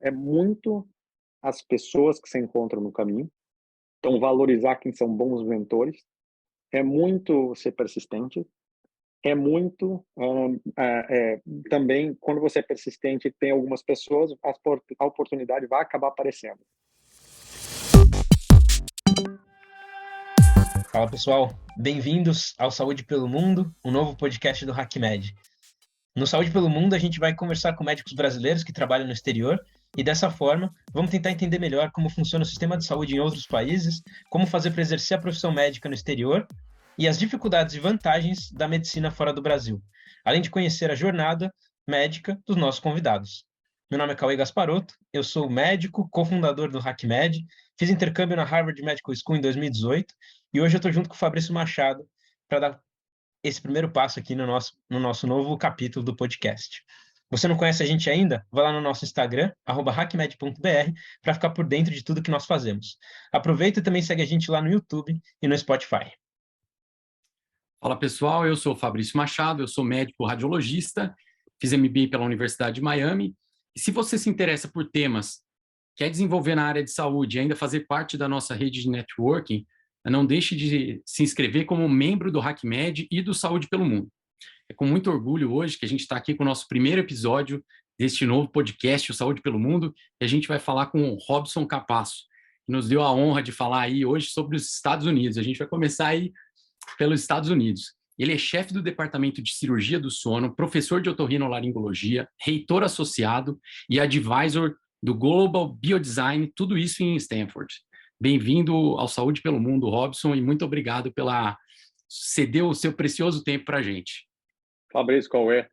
é muito as pessoas que se encontram no caminho, então valorizar quem são bons mentores, é muito ser persistente, é muito, também quando você é persistente, tem algumas pessoas, a oportunidade vai acabar aparecendo. Fala pessoal, bem-vindos ao Saúde pelo Mundo, um novo podcast do HackMed. No Saúde pelo Mundo a gente vai conversar com médicos brasileiros que trabalham no exterior e dessa forma vamos tentar entender melhor como funciona o sistema de saúde em outros países, como fazer para exercer a profissão médica no exterior e as dificuldades e vantagens da medicina fora do Brasil, além de conhecer a jornada médica dos nossos convidados. Meu nome é Cauê Gasparotto, eu sou médico, cofundador do HackMed, fiz intercâmbio na Harvard Medical School em 2018 e hoje eu estou junto com o Fabrício Machado para dar esse primeiro passo aqui no nosso novo capítulo do podcast. Você não conhece a gente ainda? Vai lá no nosso Instagram, @hackmed.br, para ficar por dentro de tudo que nós fazemos. Aproveita e também segue a gente lá no YouTube e no Spotify. Fala pessoal, eu sou o Fabrício Machado, eu sou médico radiologista, fiz MBA pela Universidade de Miami. E se você se interessa por temas, quer desenvolver na área de saúde e ainda fazer parte da nossa rede de networking, não deixe de se inscrever como membro do HackMed e do Saúde pelo Mundo. É com muito orgulho hoje que a gente está aqui com o nosso primeiro episódio deste novo podcast, o Saúde pelo Mundo, e a gente vai falar com o Robson Capasso, que nos deu a honra de falar aí hoje sobre os Estados Unidos. A gente vai começar aí pelos Estados Unidos. Ele é chefe do Departamento de Cirurgia do Sono, professor de otorrinolaringologia, reitor associado e advisor do Global Biodesign, tudo isso em Stanford. Bem-vindo ao Saúde pelo Mundo, Robson, e muito obrigado pela ceder o seu precioso tempo para a gente. Fabrício, Cauê,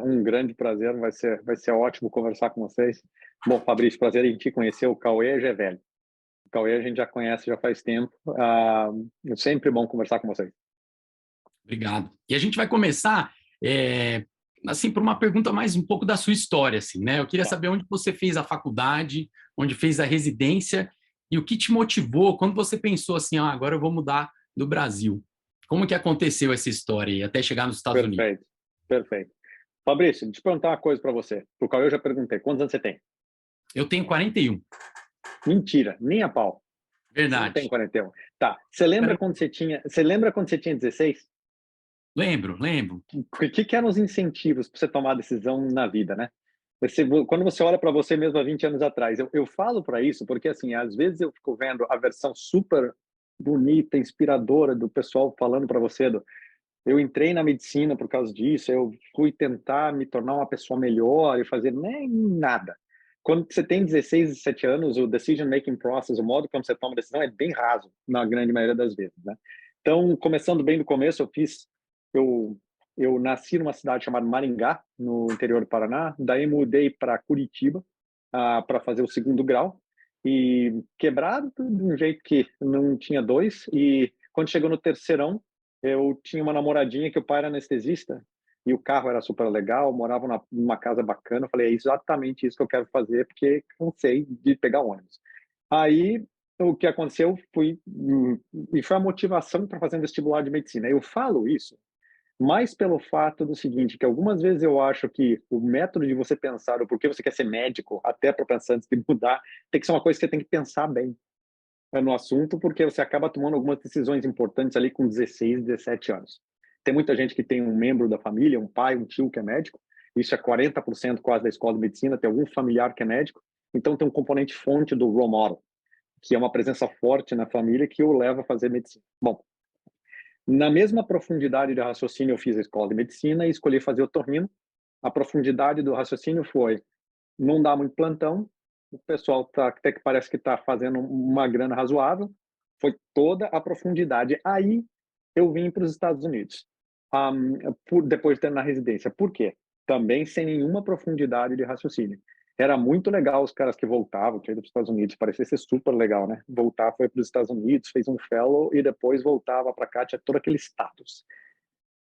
um grande prazer, vai ser ótimo conversar com vocês. Bom, Fabrício, prazer em te conhecer, o Cauê já é velho. O Cauê a gente já conhece já faz tempo, é sempre bom conversar com vocês. Obrigado. E a gente vai começar, assim, por uma pergunta mais um pouco da sua história, assim, né? Eu queria saber onde você fez a faculdade, onde fez a residência e o que te motivou quando você pensou assim, agora eu vou mudar do Brasil. Como que aconteceu essa história aí, até chegar nos Estados Unidos? Perfeito. Fabrício, deixa eu perguntar uma coisa para você. Pro Cauê eu já perguntei, quantos anos você tem? Eu tenho 41. Mentira, nem a pau. Você não tem Verdade. 41. Tá, você lembra quando você tinha 16? Lembro. O que eram os incentivos para você tomar a decisão na vida, né? Quando você olha para você mesmo há 20 anos atrás, eu falo para isso porque, assim, às vezes eu fico vendo a versão super bonita, inspiradora do pessoal falando para você eu entrei na medicina por causa disso, eu fui tentar me tornar uma pessoa melhor e fazer nem nada. Quando você tem 16, 17 anos, o decision making process, o modo como você toma decisão é bem raso, na grande maioria das vezes, né? Então, começando bem do começo, eu, eu nasci numa cidade chamada Maringá, no interior do Paraná, daí mudei para Curitiba, para fazer o segundo grau, e quebrado de um jeito que não tinha dois, e quando chegou no terceirão, eu tinha uma namoradinha que o pai era anestesista e o carro era super legal, morava numa casa bacana. Eu falei, é exatamente isso que eu quero fazer, porque cansei de pegar ônibus. Aí, o que aconteceu e foi a motivação para fazer um vestibular de medicina. Eu falo isso mais pelo fato do seguinte, que algumas vezes eu acho que o método de você pensar o porquê você quer ser médico, até para pensar antes de mudar, tem que ser uma coisa que você tem que pensar bem no assunto, porque você acaba tomando algumas decisões importantes ali com 16, 17 anos. Tem muita gente que tem um membro da família, um pai, um tio que é médico, isso é 40% quase da escola de medicina, tem algum familiar que é médico, então tem um componente fonte do role model, que é uma presença forte na família que o leva a fazer medicina. Bom, na mesma profundidade de raciocínio eu fiz a escola de medicina e escolhi fazer otorrino. A profundidade do raciocínio foi não dá muito plantão, o pessoal até que parece que está fazendo uma grana razoável, foi toda a profundidade. Aí eu vim para os Estados Unidos, depois de ter na residência. Por quê? Também sem nenhuma profundidade de raciocínio. Era muito legal os caras que voltavam, que iam para os Estados Unidos, parecia ser super legal, né? Voltar, foi para os Estados Unidos, fez um fellow e depois voltava para cá, tinha todo aquele status.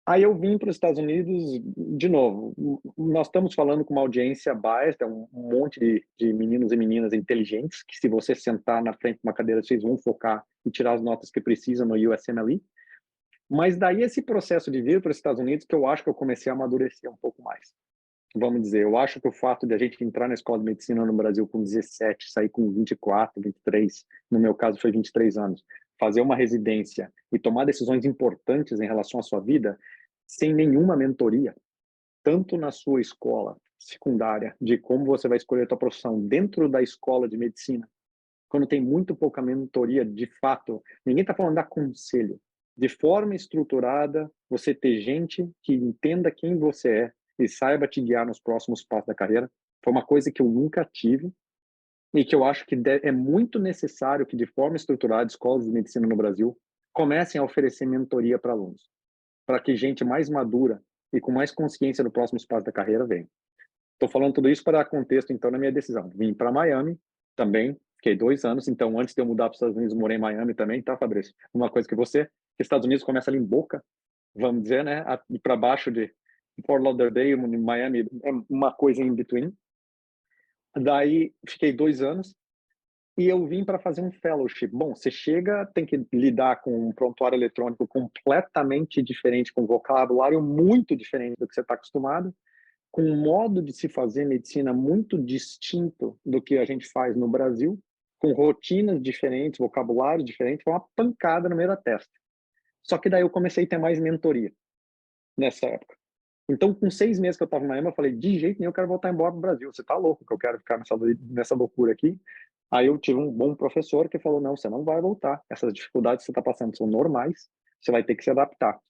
Aí eu vim para os Estados Unidos, de novo, nós estamos falando com uma audiência biased, é um monte de meninos e meninas inteligentes, que se você sentar na frente de uma cadeira, vocês vão focar e tirar as notas que precisam no USMLE. Mas daí esse processo de vir para os Estados Unidos, que eu acho que eu comecei a amadurecer um pouco mais. vamos dizer, eu acho que o fato de a gente entrar na escola de medicina no Brasil com 17, sair com 24, 23, no meu caso foi 23 anos, fazer uma residência e tomar decisões importantes em relação à sua vida, sem nenhuma mentoria, tanto na sua escola secundária, de como você vai escolher a sua profissão dentro da escola de medicina, quando tem muito pouca mentoria, de fato, ninguém está falando de dar conselho. De forma estruturada, você ter gente que entenda quem você é e saiba te guiar nos próximos passos da carreira, foi uma coisa que eu nunca tive e que eu acho que é muito necessário que, de forma estruturada, escolas de medicina no Brasil comecem a oferecer mentoria para alunos, para que gente mais madura e com mais consciência do próximo passo da carreira venha. Estou falando tudo isso para dar contexto, então, na minha decisão. Vim para Miami também, fiquei 2 anos, então, antes de eu mudar para os Estados Unidos, morei em Miami também, tá, Fabrício? Uma coisa que Estados Unidos começa ali em Boca, vamos dizer, né, para baixo de Fort Lauderdale, Miami, é uma coisa in between. Daí, fiquei 2 anos e eu vim para fazer um fellowship. Bom, você chega, tem que lidar com um prontuário eletrônico completamente diferente, com vocabulário muito diferente do que você está acostumado, com um modo de se fazer medicina muito distinto do que a gente faz no Brasil, com rotinas diferentes, vocabulário diferente, foi uma pancada no meio da testa. Só que daí eu comecei a ter mais mentoria nessa época. Então, com 6 meses que eu estava em Miami, eu falei, de jeito nenhum eu quero voltar embora para o Brasil. Você está louco que eu quero ficar nessa loucura aqui? Aí eu tive um bom professor que falou, não, você não vai voltar. Essas dificuldades que você está passando são normais, você vai ter que se adaptar.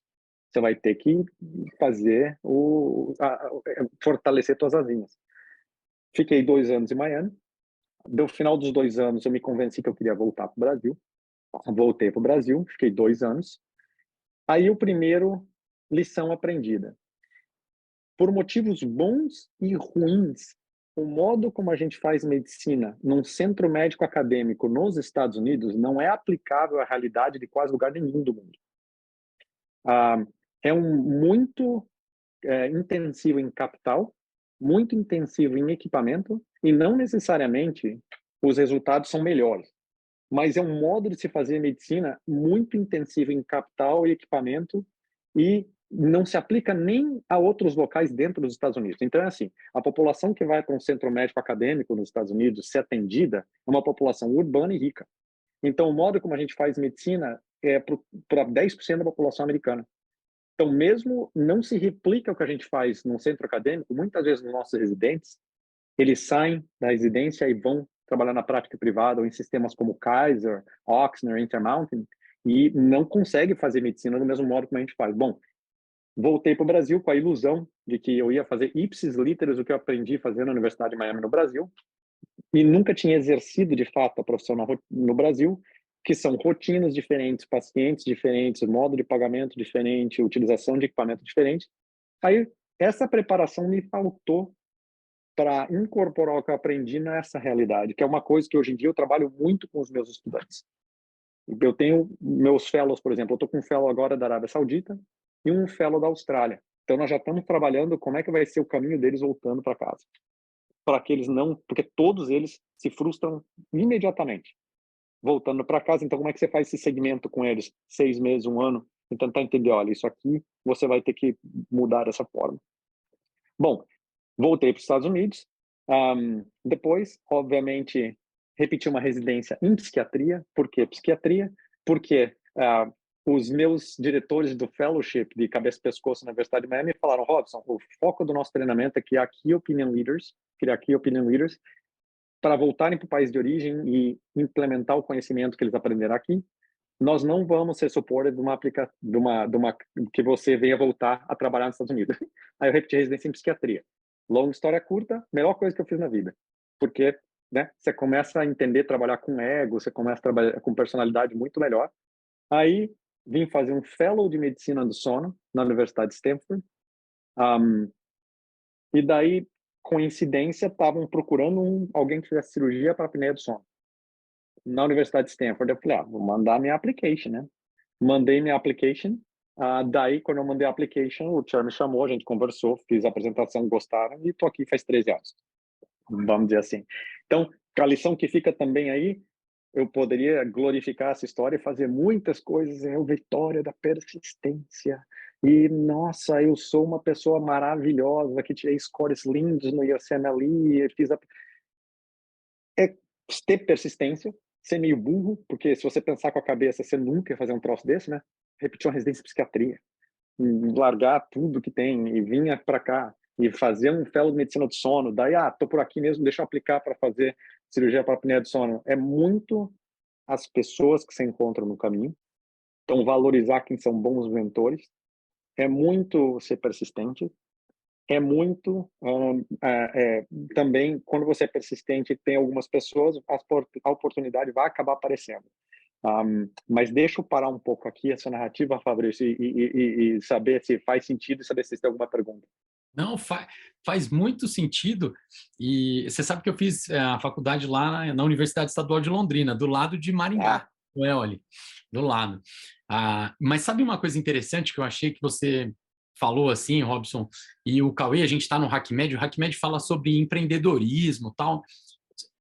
Você vai ter que fazer fortalecer suas asinhas. Fiquei 2 anos em Miami. No final dos 2 anos, eu me convenci que eu queria voltar para o Brasil. Voltei para o Brasil, fiquei 2 anos. Aí o primeiro, lição aprendida. Por motivos bons e ruins, o modo como a gente faz medicina num centro médico acadêmico nos Estados Unidos não é aplicável à realidade de quase lugar nenhum do mundo. É muito intensivo em capital, muito intensivo em equipamento, e não necessariamente os resultados são melhores. Mas é um modo de se fazer medicina muito intensivo em capital e equipamento, e não se aplica nem a outros locais dentro dos Estados Unidos. Então, é assim, a população que vai para um centro médico acadêmico nos Estados Unidos ser atendida é uma população urbana e rica. Então, o modo como a gente faz medicina é para 10% da população americana. Então, mesmo não se replica o que a gente faz num centro acadêmico, muitas vezes os nossos residentes, eles saem da residência e vão trabalhar na prática privada ou em sistemas como Kaiser, Ochsner, Intermountain, e não conseguem fazer medicina do mesmo modo como a gente faz. Bom, voltei para o Brasil com a ilusão de que eu ia fazer ipsis literis o que eu aprendi a fazer na Universidade de Miami no Brasil, e nunca tinha exercido de fato a profissão no Brasil, que são rotinas diferentes, pacientes diferentes, modo de pagamento diferente, utilização de equipamento diferente. Aí, essa preparação me faltou para incorporar o que eu aprendi nessa realidade, que é uma coisa que hoje em dia eu trabalho muito com os meus estudantes. Eu tenho meus fellows, por exemplo, eu estou com um fellow agora da Arábia Saudita e um fellow da Austrália. Então, nós já estamos trabalhando como é que vai ser o caminho deles voltando para casa. Para que eles não... Porque todos eles se frustram imediatamente voltando para casa. Então, como é que você faz esse segmento com eles? 6 meses, 1 ano, e tentar entender, olha, isso aqui você vai ter que mudar dessa forma. Bom, voltei para os Estados Unidos. Depois, obviamente, repeti uma residência em psiquiatria. Por que psiquiatria? Porque os meus diretores do fellowship de cabeça e pescoço na Universidade de Miami falaram, Robson, o foco do nosso treinamento é criar Key Opinion Leaders, para voltarem para o país de origem e implementar o conhecimento que eles aprenderam aqui. Nós não vamos ser suporte de uma que você venha voltar a trabalhar nos Estados Unidos. Aí eu repeti residência em psiquiatria. Longa história curta, melhor coisa que eu fiz na vida. Porque, né, você começa a entender trabalhar com ego, você começa a trabalhar com personalidade muito melhor. Aí vim fazer um fellow de medicina do sono na Universidade de Stanford. E daí, coincidência, estavam procurando alguém que fizesse cirurgia para apneia do sono. Na Universidade de Stanford, eu falei, vou mandar minha application, né? Mandei minha application. Daí, quando eu mandei a application, o chair me chamou, a gente conversou, fiz a apresentação, gostaram, e estou aqui faz 13 anos. Vamos dizer assim. Então, a lição que fica também aí eu poderia glorificar essa história e fazer muitas coisas, é a vitória da persistência. E, nossa, eu sou uma pessoa maravilhosa, que tirei scores lindos no USMLE, fiz a... É ter persistência, ser meio burro, porque se você pensar com a cabeça, você nunca ia fazer um troço desse, né? Repetir uma residência em psiquiatria, largar tudo que tem e vinha para cá e fazer um fellow de medicina do sono, daí, tô por aqui mesmo, deixa eu aplicar para fazer cirurgia para apneia do sono. É muito as pessoas que se encontram no caminho, então valorizar quem são bons mentores, é muito ser persistente, é muito também, quando você é persistente, tem algumas pessoas, a oportunidade vai acabar aparecendo. Mas deixa eu parar um pouco aqui essa narrativa, Fabrício, e saber se faz sentido e saber se tem alguma pergunta. Não, faz muito sentido. E você sabe que eu fiz a faculdade lá na Universidade Estadual de Londrina, do lado de Maringá, o EOLI, do lado. Mas sabe uma coisa interessante que eu achei que você falou assim, Robson, e o Cauê, a gente está no HackMed, o HackMed fala sobre empreendedorismo, tal.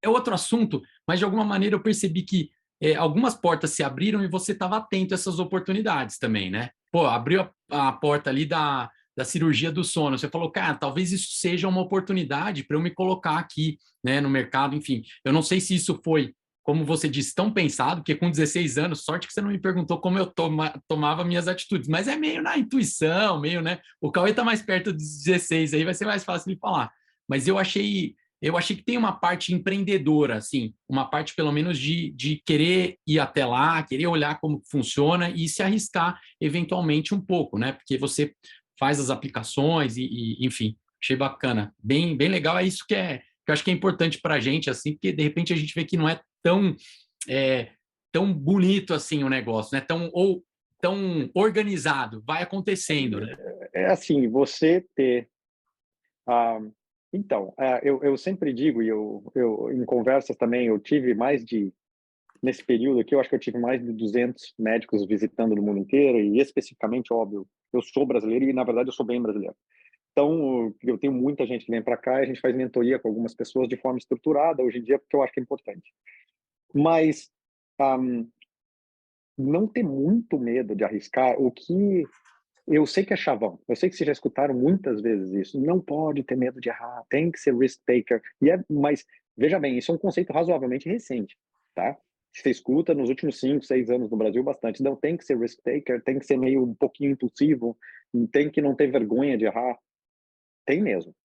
É outro assunto, mas de alguma maneira eu percebi que algumas portas se abriram e você estava atento a essas oportunidades também, né? Pô, abriu a porta ali da cirurgia do sono. Você falou, cara, talvez isso seja uma oportunidade para eu me colocar aqui, né, no mercado, enfim. Eu não sei se isso foi, como você disse, tão pensado, porque com 16 anos, sorte que você não me perguntou como eu tomava minhas atitudes, mas é meio na intuição, meio, né? O Cauê está mais perto dos 16, aí vai ser mais fácil de falar. Mas eu achei que tem uma parte empreendedora, assim, uma parte pelo menos de querer ir até lá, querer olhar como funciona e se arriscar eventualmente um pouco, né? Porque você faz as aplicações enfim, achei bacana. Bem, bem legal, é isso que eu acho que é importante para a gente, assim, porque de repente a gente vê que não é tão bonito assim o negócio, né? Tão organizado, vai acontecendo, né? É assim, você ter... então, eu sempre digo, e eu em conversas também, eu tive mais de... Nesse período aqui, eu acho que eu tive mais de 200 médicos visitando no mundo inteiro, e especificamente, óbvio, eu sou brasileiro e, na verdade, eu sou bem brasileiro. Então, eu tenho muita gente que vem para cá e a gente faz mentoria com algumas pessoas de forma estruturada hoje em dia, porque eu acho que é importante. Mas não ter muito medo de arriscar, o que eu sei que é chavão, eu sei que vocês já escutaram muitas vezes isso, não pode ter medo de errar, tem que ser risk taker, mas veja bem, isso é um conceito razoavelmente recente, tá? Você escuta nos últimos 5, 6 anos no Brasil bastante, não tem que ser risk taker, tem que ser meio um pouquinho impulsivo, tem que não ter vergonha de errar, tem mesmo.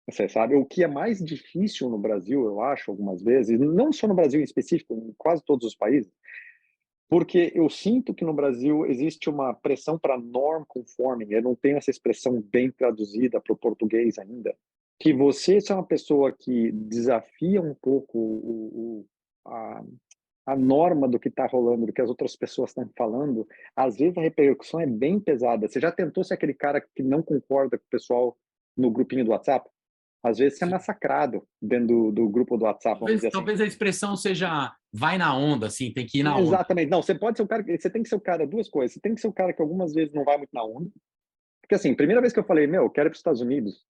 Você sabe, o que é mais difícil no Brasil, eu acho, algumas vezes, não só no Brasil em específico, em quase todos os países, porque eu sinto que no Brasil existe uma pressão para norm conforming, eu não tenho essa expressão bem traduzida para o português ainda, que você é uma pessoa que desafia um pouco a norma do que está rolando, do que as outras pessoas estão falando, às vezes a repercussão é bem pesada. Você já tentou ser aquele cara que não concorda com o pessoal no grupinho do WhatsApp? Às vezes você é massacrado dentro do grupo do WhatsApp, vamos dizer assim. Talvez a expressão seja vai na onda, assim, tem que ir na onda. Exatamente. Não, você pode ser o cara, você tem que ser o cara, duas coisas. Você tem que ser o cara que algumas vezes não vai muito na onda. Porque assim, primeira vez que eu falei, eu quero ir para os Estados Unidos,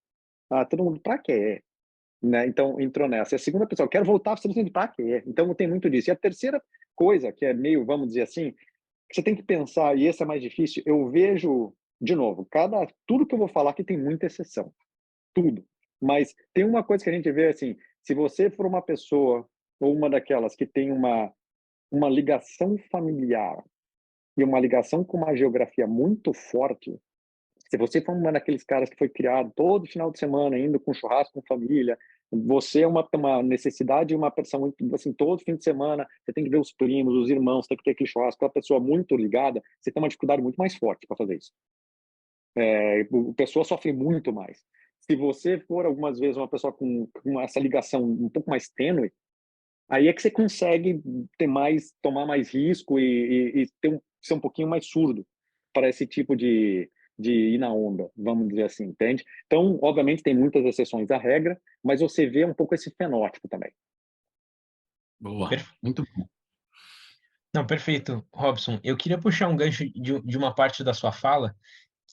todo mundo, pra quê? Né? Então, entrou nessa. E a segunda pessoa, eu quero voltar para os Estados Unidos, pra quê? Então, tem muito disso. E a terceira coisa, que é meio, vamos dizer assim, que você tem que pensar, e esse é mais difícil, eu vejo, de novo, tudo que eu vou falar aqui tem muita exceção. Tudo. Mas tem uma coisa que a gente vê assim, se você for uma pessoa ou uma daquelas que tem uma ligação familiar e uma ligação com uma geografia muito forte, se você for uma daqueles caras que foi criado todo final de semana indo com churrasco com família, você é uma necessidade, uma pessoa muito assim, todo fim de semana você tem que ver os primos, os irmãos, tem que ter aquele churrasco, uma pessoa muito ligada, você tem uma dificuldade muito mais forte para fazer isso. A pessoa sofre muito mais. Se você for algumas vezes uma pessoa com essa ligação um pouco mais tênue, aí é que você consegue tomar mais risco e ser um pouquinho mais surdo para esse tipo de ir na onda, vamos dizer assim, entende? Então, obviamente, tem muitas exceções à regra, mas você vê um pouco esse fenótipo também. Boa, muito bom. Não, perfeito, Robson. Eu queria puxar um gancho de uma parte da sua fala,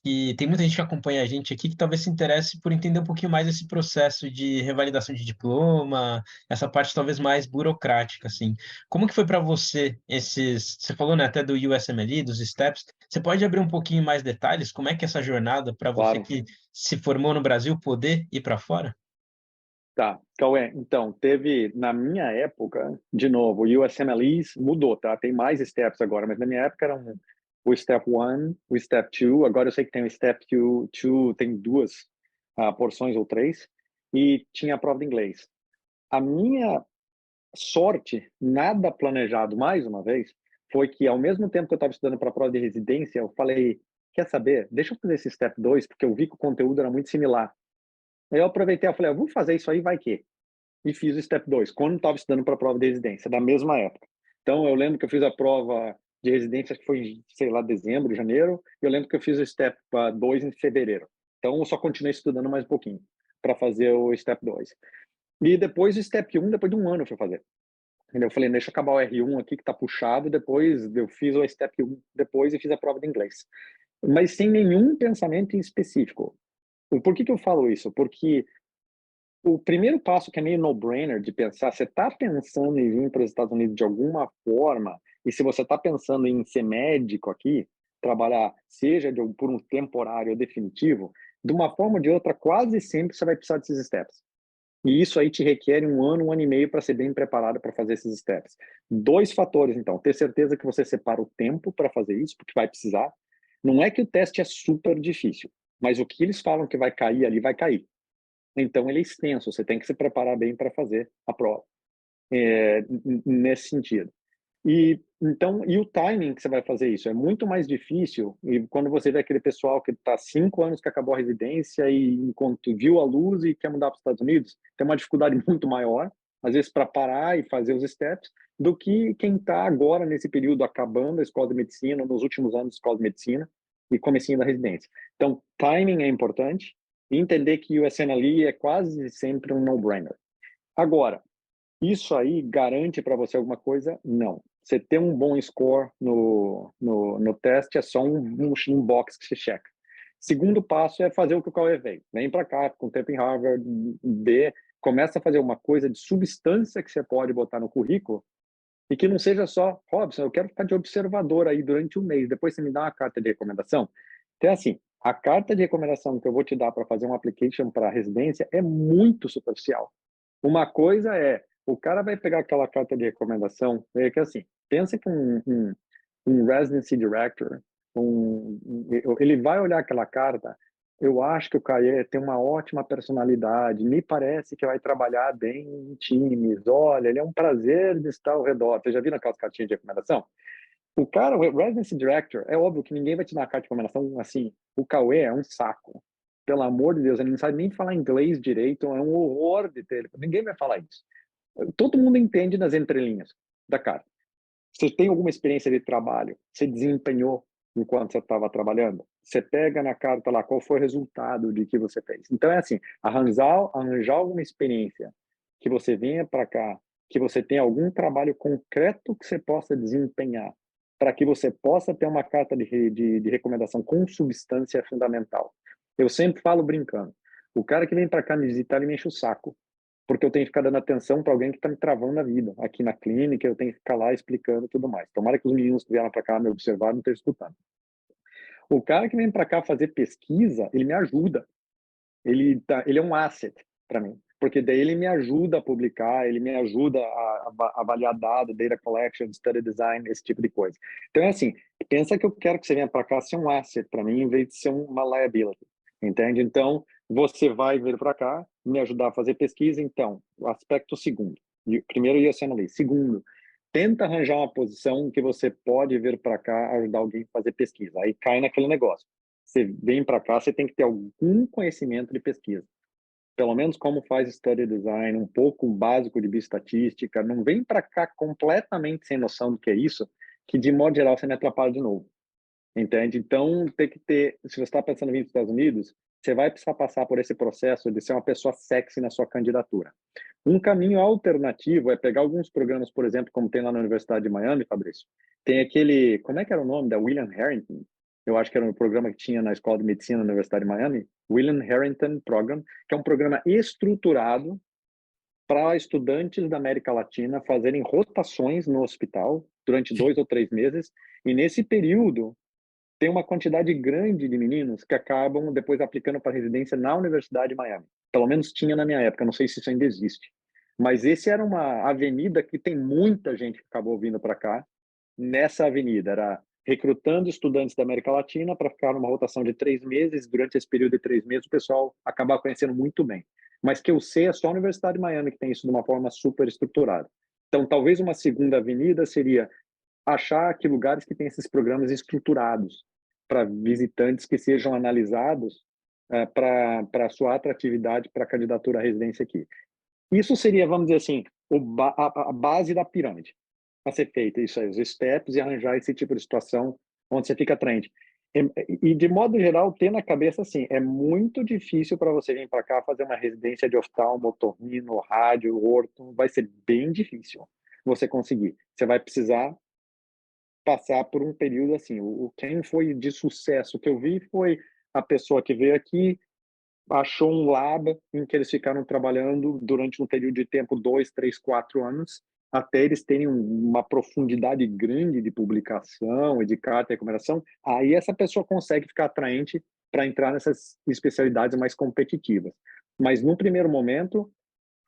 que tem muita gente que acompanha a gente aqui que talvez se interesse por entender um pouquinho mais esse processo de revalidação de diploma, essa parte talvez mais burocrática, assim. Como que foi para você você falou, né, até do USMLE, dos steps, você pode abrir um pouquinho mais detalhes? Como é que é essa jornada para você Claro. que se formou no Brasil poder ir para fora? Tá, Cauê, então, teve, na minha época, de novo, o USMLEs mudou, tá? Tem mais steps agora, mas na minha época era o Step 1, o Step 2, agora eu sei que tem o Step 2, tem duas porções ou três, e tinha a prova de inglês. A minha sorte, nada planejado, mais uma vez, foi que ao mesmo tempo que eu estava estudando para a prova de residência, eu falei, quer saber, deixa eu fazer esse Step 2, porque eu vi que o conteúdo era muito similar. Aí eu aproveitei e falei, eu vou fazer isso aí, vai que e fiz o Step 2, quando estava estudando para a prova de residência, da mesma época. Então, eu lembro que eu fiz a prova de residência, que foi em, sei lá, dezembro, janeiro, e eu lembro que eu fiz o Step 2 em fevereiro. Então, eu só continuei estudando mais um pouquinho para fazer o Step 2. E depois o Step 1, depois de um ano eu fui fazer. Eu falei, deixa eu acabar o R1 aqui, que está puxado, depois eu fiz o Step 1 depois e fiz a prova de inglês. Mas sem nenhum pensamento em específico. Por que eu falo isso? Porque o primeiro passo que é meio no-brainer de pensar, você está pensando em vir para os Estados Unidos de alguma forma, e se você está pensando em ser médico aqui, trabalhar, seja por um temporário ou definitivo, de uma forma ou de outra, quase sempre você vai precisar desses steps. E isso aí te requer um ano e meio para ser bem preparado para fazer esses steps. Dois fatores, então. Ter certeza que você separa o tempo para fazer isso, porque vai precisar. Não é que o teste é super difícil, mas o que eles falam que vai cair ali, vai cair. Então, ele é extenso, você tem que se preparar bem para fazer a prova, nesse sentido. E o timing que você vai fazer isso é muito mais difícil. E quando você vê aquele pessoal que está 5 anos que acabou a residência e enquanto viu a luz e quer mudar para os Estados Unidos, tem uma dificuldade muito maior, às vezes, para parar e fazer os steps, do que quem está agora nesse período acabando a escola de medicina, nos últimos anos da escola de medicina e comecinho da residência. Então, timing é importante e entender que o SNLE é quase sempre um no-brainer. Agora, isso aí garante para você alguma coisa? Não. Você ter um bom score no teste é só um box que você checa. Segundo passo é fazer o que o Cauê veio. Vem para cá, com tempo em Harvard, começa a fazer uma coisa de substância que você pode botar no currículo e que não seja só, Robson, eu quero ficar de observador aí durante um mês, depois você me dá uma carta de recomendação. Então, assim, a carta de recomendação que eu vou te dar para fazer um application para residência é muito superficial. Uma coisa é, o cara vai pegar aquela carta de recomendação, é que assim, pensa que um residency director, ele vai olhar aquela carta, eu acho que o Caê tem uma ótima personalidade, me parece que vai trabalhar bem em times, olha, ele é um prazer de estar ao redor. Você já viu aquelas cartinhas de recomendação? O cara, o residency director, é óbvio que ninguém vai te dar uma carta de recomendação assim, o Cauê é um saco. Pelo amor de Deus, ele não sabe nem falar inglês direito, é um horror de ter. Ninguém vai falar isso. Todo mundo entende nas entrelinhas da carta. Você tem alguma experiência de trabalho? Você desempenhou enquanto você estava trabalhando? Você pega na carta lá qual foi o resultado de que você fez. Então é assim, arranjar alguma experiência que você venha para cá, que você tenha algum trabalho concreto que você possa desempenhar, para que você possa ter uma carta de recomendação com substância é fundamental. Eu sempre falo brincando, o cara que vem para cá me visitar, ele me enche o saco, porque eu tenho que ficar dando atenção para alguém que está me travando na vida. Aqui na clínica, eu tenho que ficar lá explicando tudo mais. Tomara que os meninos que vieram para cá me observar não estejam escutando. O cara que vem para cá fazer pesquisa, ele me ajuda. Ele é um asset para mim, porque daí ele me ajuda a publicar, ele me ajuda a avaliar dados, data collection, study design, esse tipo de coisa. Então é assim, pensa que eu quero que você venha para cá ser um asset para mim, em vez de ser uma liability, entende? Então, você vai vir para cá, me ajudar a fazer pesquisa, então, o aspecto segundo. Primeiro, ia sendo ali. Segundo, tenta arranjar uma posição que você pode vir para cá ajudar alguém a fazer pesquisa. Aí cai naquele negócio. Você vem para cá, você tem que ter algum conhecimento de pesquisa. Pelo menos como faz study design, um pouco básico de bioestatística. Não vem para cá completamente sem noção do que é isso, que de modo geral você me atrapalha de novo. Entende? Então, tem que ter, se você está pensando em vir para os Estados Unidos, você vai precisar passar por esse processo de ser uma pessoa sexy na sua candidatura. Um caminho alternativo é pegar alguns programas, por exemplo, como tem lá na Universidade de Miami, Fabrício. Tem aquele, como é que era o nome? Da William Harrington. eu acho que era um programa que tinha na Escola de Medicina da Universidade de Miami, William Harrington Program, que é um programa estruturado para estudantes da América Latina fazerem rotações no hospital durante 2 ou 3 meses, e nesse período tem uma quantidade grande de meninos que acabam depois aplicando para residência na Universidade de Miami. Pelo menos tinha na minha época, não sei se isso ainda existe. Mas esse era uma avenida que tem muita gente que acabou vindo para cá. Nessa avenida, era recrutando estudantes da América Latina para ficar numa rotação de 3 meses. Durante esse período de 3 meses, o pessoal acaba conhecendo muito bem. Mas que eu sei, é só a Universidade de Miami que tem isso de uma forma super estruturada. Então, talvez uma segunda avenida seria achar que lugares que têm esses programas estruturados para visitantes que sejam analisados para a sua atratividade para a candidatura à residência aqui. Isso seria, vamos dizer assim, a base da pirâmide a ser feita, isso aí, os steps e arranjar esse tipo de situação onde você fica atraente. E de modo geral, ter na cabeça assim, é muito difícil para você vir para cá fazer uma residência de oftalmo, otorrino, rádio, orto, vai ser bem difícil você conseguir. Você vai precisar passar por um período assim. Quem foi de sucesso que eu vi foi a pessoa que veio aqui, achou um lab em que eles ficaram trabalhando durante um período de tempo, 2, 3, 4 anos, até eles terem uma profundidade grande de publicação e de carta e recomendação. Aí essa pessoa consegue ficar atraente para entrar nessas especialidades mais competitivas. Mas no primeiro momento,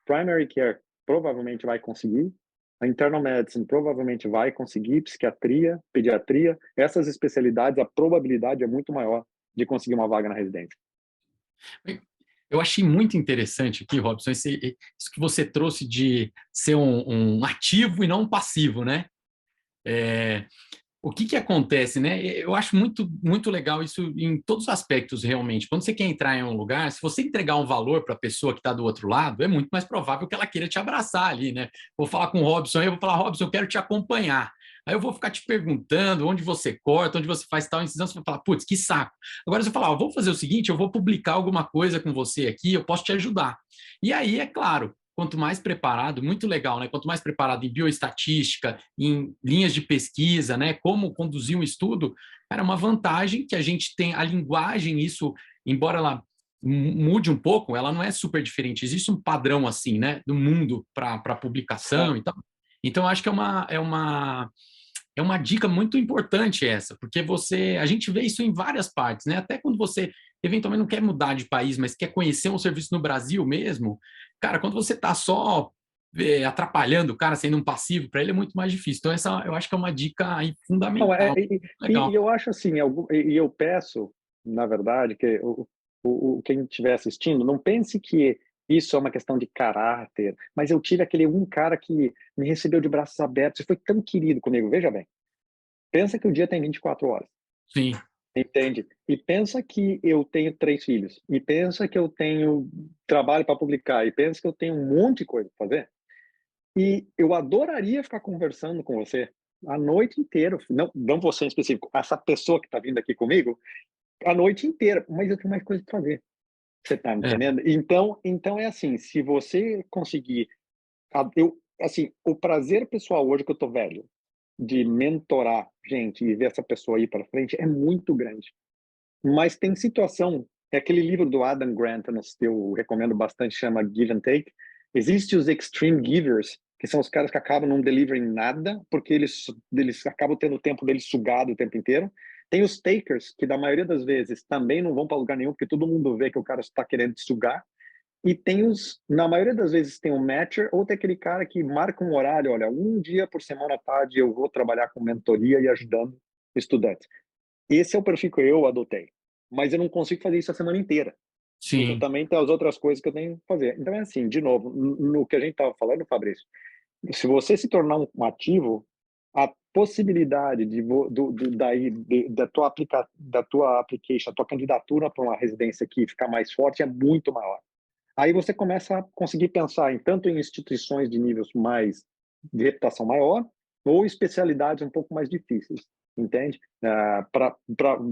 primary care provavelmente vai conseguir, a internal medicine provavelmente vai conseguir, psiquiatria, pediatria, essas especialidades, a probabilidade é muito maior de conseguir uma vaga na residência. Eu achei muito interessante aqui, Robson, isso que você trouxe de ser um ativo e não um passivo, né? O que acontece, né? Eu acho muito, muito legal isso em todos os aspectos, realmente. Quando você quer entrar em um lugar, se você entregar um valor para a pessoa que está do outro lado, é muito mais provável que ela queira te abraçar ali, né? Vou falar com o Robson, eu vou falar, Robson, eu quero te acompanhar. Aí eu vou ficar te perguntando onde você corta, onde você faz tal incisão, você vai falar, putz, que saco. Agora você vai falar, vou fazer o seguinte, eu vou publicar alguma coisa com você aqui, eu posso te ajudar. E aí, é claro, quanto mais preparado, muito legal, né? Quanto mais preparado em bioestatística, em linhas de pesquisa, né? Como conduzir um estudo, era uma vantagem que a gente tem a linguagem, isso, embora ela mude um pouco, ela não é super diferente. Existe um padrão assim, né? Do mundo para publicação e tal. Então, acho que é uma dica muito importante essa, porque a gente vê isso em várias partes, né? Até quando você eventualmente não quer mudar de país, mas quer conhecer um serviço no Brasil mesmo, cara, quando você está só atrapalhando o cara, sendo um passivo, para ele é muito mais difícil. Então, essa eu acho que é uma dica aí Não, fundamental. e eu acho assim, e eu peço, na verdade, que quem estiver assistindo, não pense que isso é uma questão de caráter, mas eu tive aquele cara que me recebeu de braços abertos e foi tão querido comigo. Veja bem, pensa que o dia tem 24 horas. Sim. Entende? E pensa que eu tenho 3 filhos, e pensa que eu tenho trabalho para publicar, e pensa que eu tenho um monte de coisa para fazer. E eu adoraria ficar conversando com você a noite inteira, não você em específico, essa pessoa que está vindo aqui comigo, a noite inteira, mas eu tenho mais coisa para fazer. Você está me entendendo? Então é assim, se você conseguir, assim, o prazer pessoal hoje que eu tô velho, de mentorar gente e ver essa pessoa ir para frente é muito grande. Mas tem situação, é aquele livro do Adam Grant, eu recomendo bastante, chama Give and Take. Existem os extreme givers, que são os caras que acabam não delivering nada, porque eles acabam tendo o tempo deles sugado o tempo inteiro. Tem os takers, que da maioria das vezes também não vão para lugar nenhum, porque todo mundo vê que o cara está querendo te sugar. E tem na maioria das vezes tem um matcher, ou tem aquele cara que marca um horário, olha, um dia por semana à tarde eu vou trabalhar com mentoria e ajudando estudantes. Esse é o perfil que eu adotei. Mas eu não consigo fazer isso a semana inteira. Sim. Porque também tem as outras coisas que eu tenho que fazer. Então é assim, de novo, no que a gente estava falando, Fabrício, se você se tornar um ativo, a possibilidade da tua application, a tua candidatura para uma residência aqui ficar mais forte é muito maior. Aí você começa a conseguir pensar tanto em instituições de níveis de reputação maior, ou especialidades um pouco mais difíceis, entende?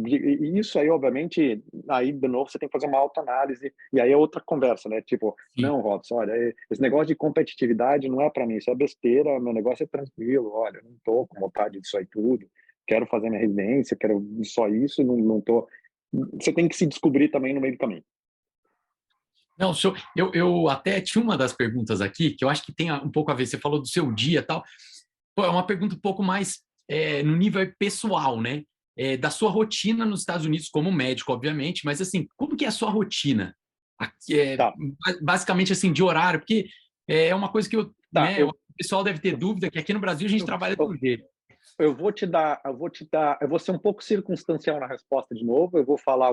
E isso aí, obviamente, aí de novo você tem que fazer uma autoanálise, e aí é outra conversa, né? Tipo, Sim. não, Robson, olha, esse negócio de competitividade não é para mim, isso é besteira, meu negócio é tranquilo, olha, não tô com vontade disso aí tudo, quero fazer minha residência, quero só isso, não tô... Você tem que se descobrir também no meio do caminho. Não, show. Eu até tinha uma das perguntas aqui, que eu acho que tem um pouco a ver, você falou do seu dia e tal. Pô, é uma pergunta um pouco mais no nível pessoal, né? Da sua rotina nos Estados Unidos como médico, obviamente, mas assim, como que é a sua rotina? Aqui, Tá, basicamente assim, de horário, porque é uma coisa que tá, o pessoal deve ter dúvida, que aqui no Brasil a gente trabalha de um jeito. eu vou ser um pouco circunstancial na resposta de novo, eu vou falar